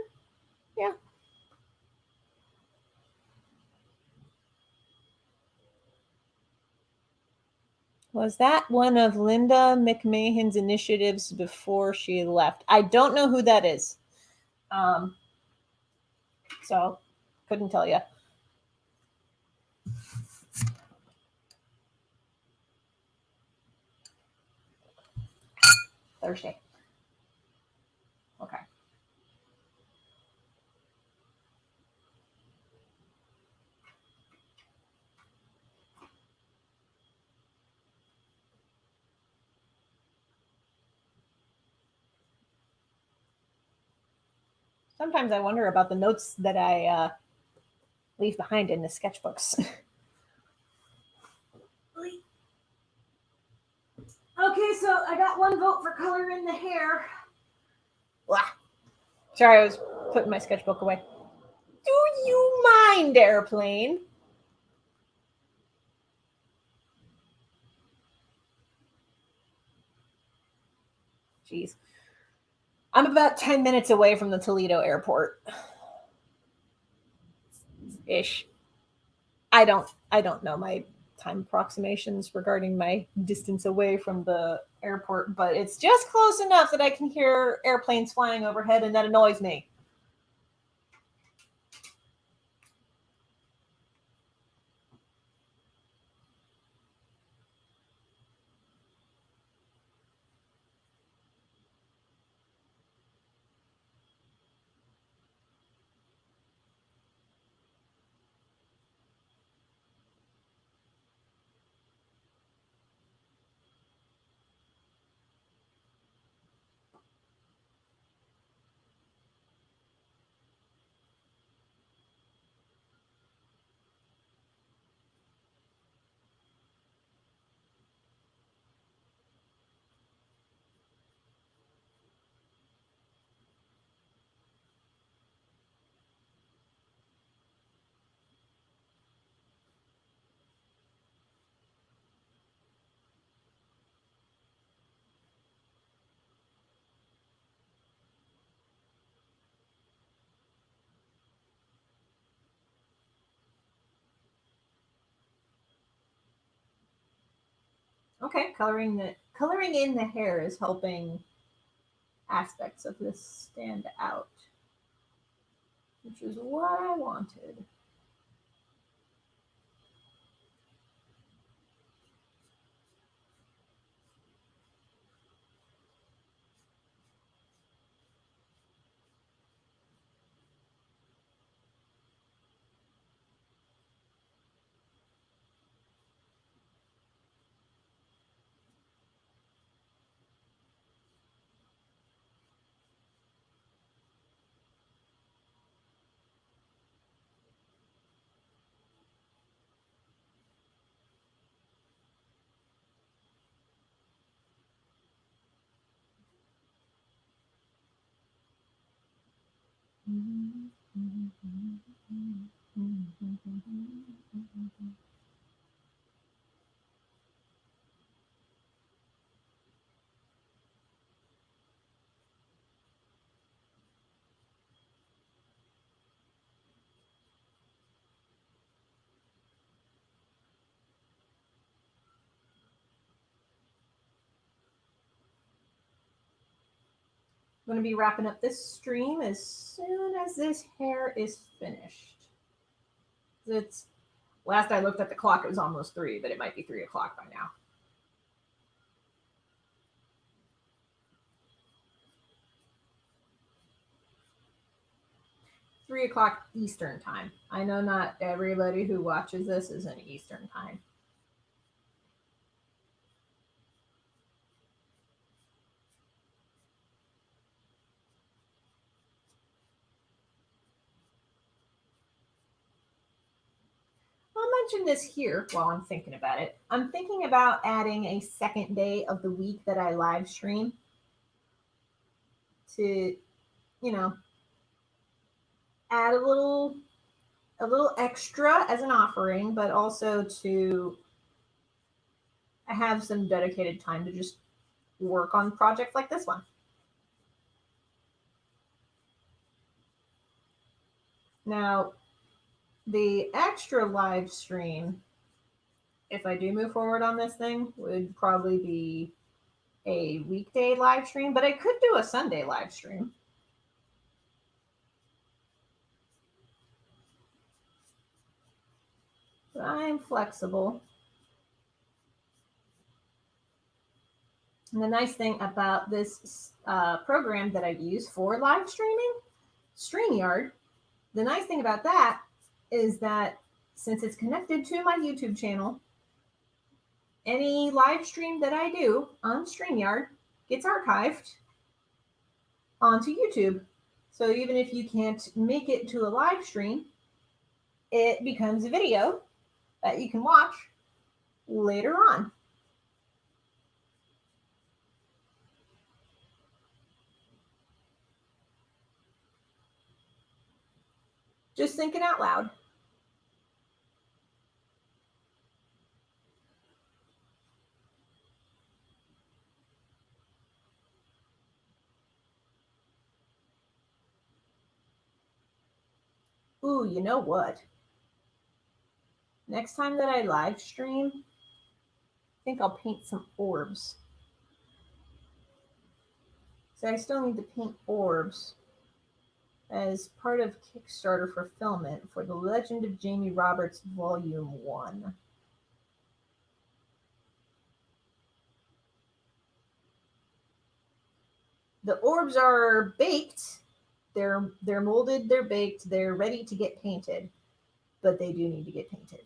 S1: Yeah. Was that one of Linda McMahon's initiatives before she left? I don't know who that is. So couldn't tell you. Thursday. Okay. Sometimes I wonder about the notes that I leave behind in the sketchbooks. Okay, so I got one vote for color in the hair. Blah. Sorry, I was putting my sketchbook away. Do you mind, airplane? Jeez. I'm about 10 minutes away from the Toledo airport. Ish. I don't I don't know my time approximations regarding my distance away from the airport, but it's just close enough that I can hear airplanes flying overhead, and that annoys me. Okay, coloring in the hair is helping aspects of this stand out, which is what I wanted. I'm going to be wrapping up this stream as soon as this hair is finished. It's last I looked at the clock, it was almost 3, but it might be 3 o'clock by now. 3 o'clock Eastern time. I know not everybody who watches this is in Eastern time. I'll mention this here while I'm thinking about it. I'm thinking about adding a second day of the week that I live stream to, you know, add a little extra as an offering, but also to have some dedicated time to just work on projects like this one. Now, the extra live stream, if I do move forward on this thing, would probably be a weekday live stream, but I could do a Sunday live stream. But I'm flexible. And the nice thing about this program that I use for live streaming, StreamYard, the nice thing about that is that since it's connected to my YouTube channel, any live stream that I do on StreamYard gets archived onto YouTube. So even if you can't make it to a live stream, it becomes a video that you can watch later on. Just thinking out loud. Ooh, you know what? Next time that I live stream, I think I'll paint some orbs. So I still need to paint orbs as part of Kickstarter fulfillment for The Legend of Jamie Roberts Volume 1. The orbs are baked. They're molded, they're baked, they're ready to get painted, but they do need to get painted.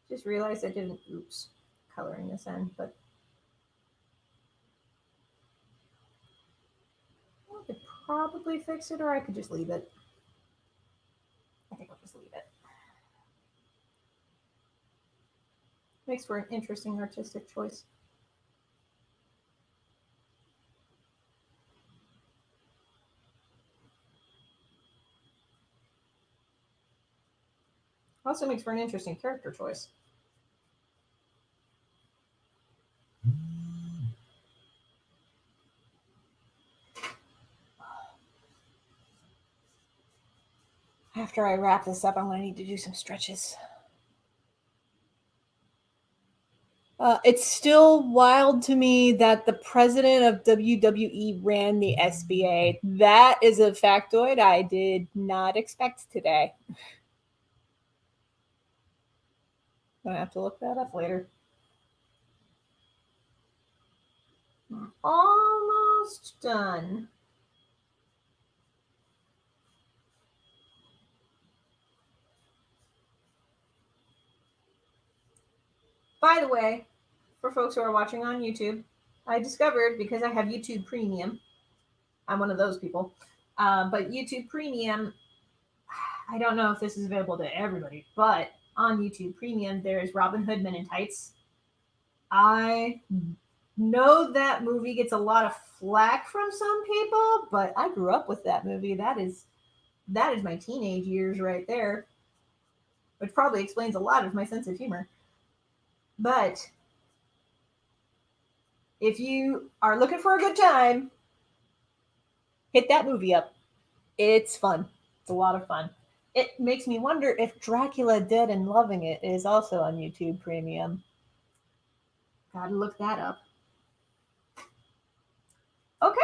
S1: Just realized I didn't, oops, coloring this in, but I could probably fix it, or I could just leave it. I think I'll just leave it. Makes for an interesting artistic choice. Also makes for an interesting character choice. After I wrap this up, I'm going to need to do some stretches. It's still wild to me that the president of WWE ran the SBA. That is a factoid I did not expect today. I'm going to have to look that up later. Almost done. By the way, for folks who are watching on YouTube, I discovered, because I have YouTube Premium, I'm one of those people, but YouTube Premium, I don't know if this is available to everybody, but on YouTube Premium, there's Robin Hood Men in Tights. I know that movie gets a lot of flack from some people, but I grew up with that movie. That is my teenage years right there, which probably explains a lot of my sense of humor. But if you are looking for a good time, hit that movie up. It's fun. It's a lot of fun. It makes me wonder if Dracula Dead and Loving It is also on YouTube Premium. Gotta look that up. Okay.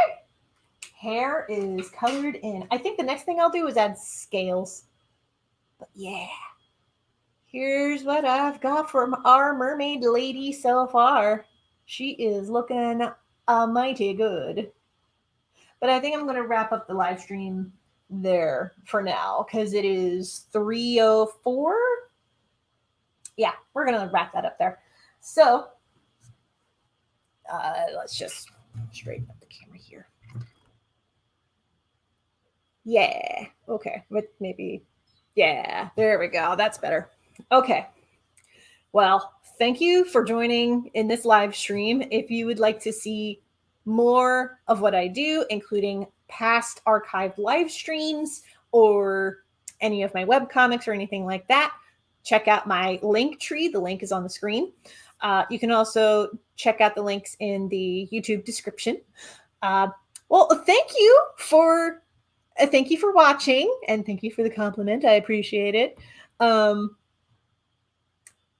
S1: Hair is colored in. I think the next thing I'll do is add scales. But yeah. Here's what I've got from our mermaid lady so far. She is looking mighty good. But I think I'm going to wrap up the live stream there for now because it is 3:04. Yeah, we're going to wrap that up there. So let's just straighten up the camera here. Yeah. Okay. Maybe. Yeah. There we go. That's better. Okay. Well, thank you for joining in this live stream. If you would like to see more of what I do, including past archived live streams or any of my webcomics or anything like that, check out my link tree. The link is on the screen. You can also check out the links in the YouTube description. Well, thank you for watching, and thank you for the compliment. I appreciate it.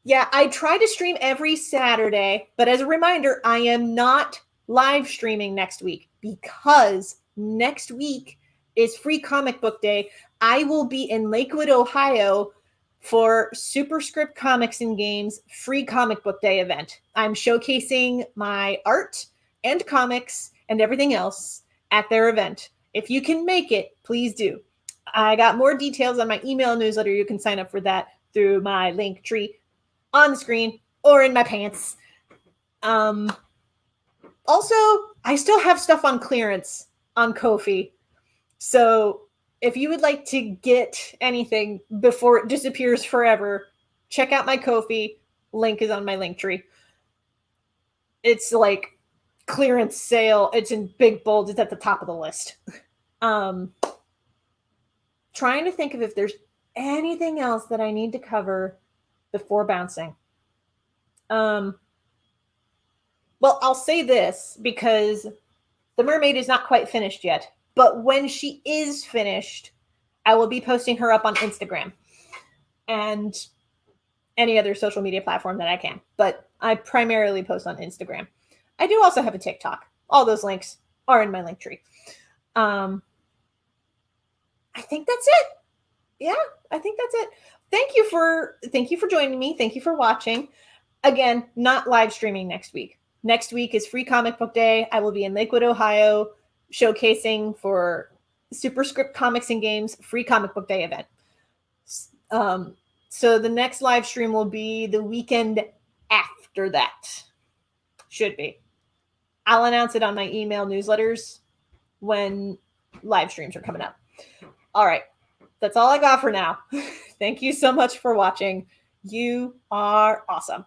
S1: Yeah, I try to stream every Saturday, but as a reminder, I am not live streaming next week because next week is Free Comic Book Day. I will be in Lakewood, Ohio for Superscript Comics and Games Free Comic Book Day event. I'm showcasing my art and comics and everything else at their event. If you can make it, please do. I got more details on my email newsletter. You can sign up for that through my link tree on the screen or in my pants. Also, I still have stuff on clearance on Ko-fi. So if you would like to get anything before it disappears forever, check out my Ko-fi. Link is on my link tree. It's like clearance sale. It's in big bold. It's at the top of the list. trying to think of if there's anything else that I need to cover before bouncing. Well, I'll say this because the mermaid is not quite finished yet, but when she is finished, I will be posting her up on Instagram and any other social media platform that I can. But I primarily post on Instagram. I do also have a TikTok. All those links are in my link tree. I think that's it. Yeah, I think that's it. Thank you for joining me. Thank you for watching. Again, not live streaming next week. Next week is Free Comic Book Day. I will be in Lakewood, Ohio, showcasing for Superscript Comics and Games Free Comic Book Day event. So the next live stream will be the weekend after that. Should be. I'll announce it on my email newsletters when live streams are coming up. All right. That's all I got for now. Thank you so much for watching. You are awesome.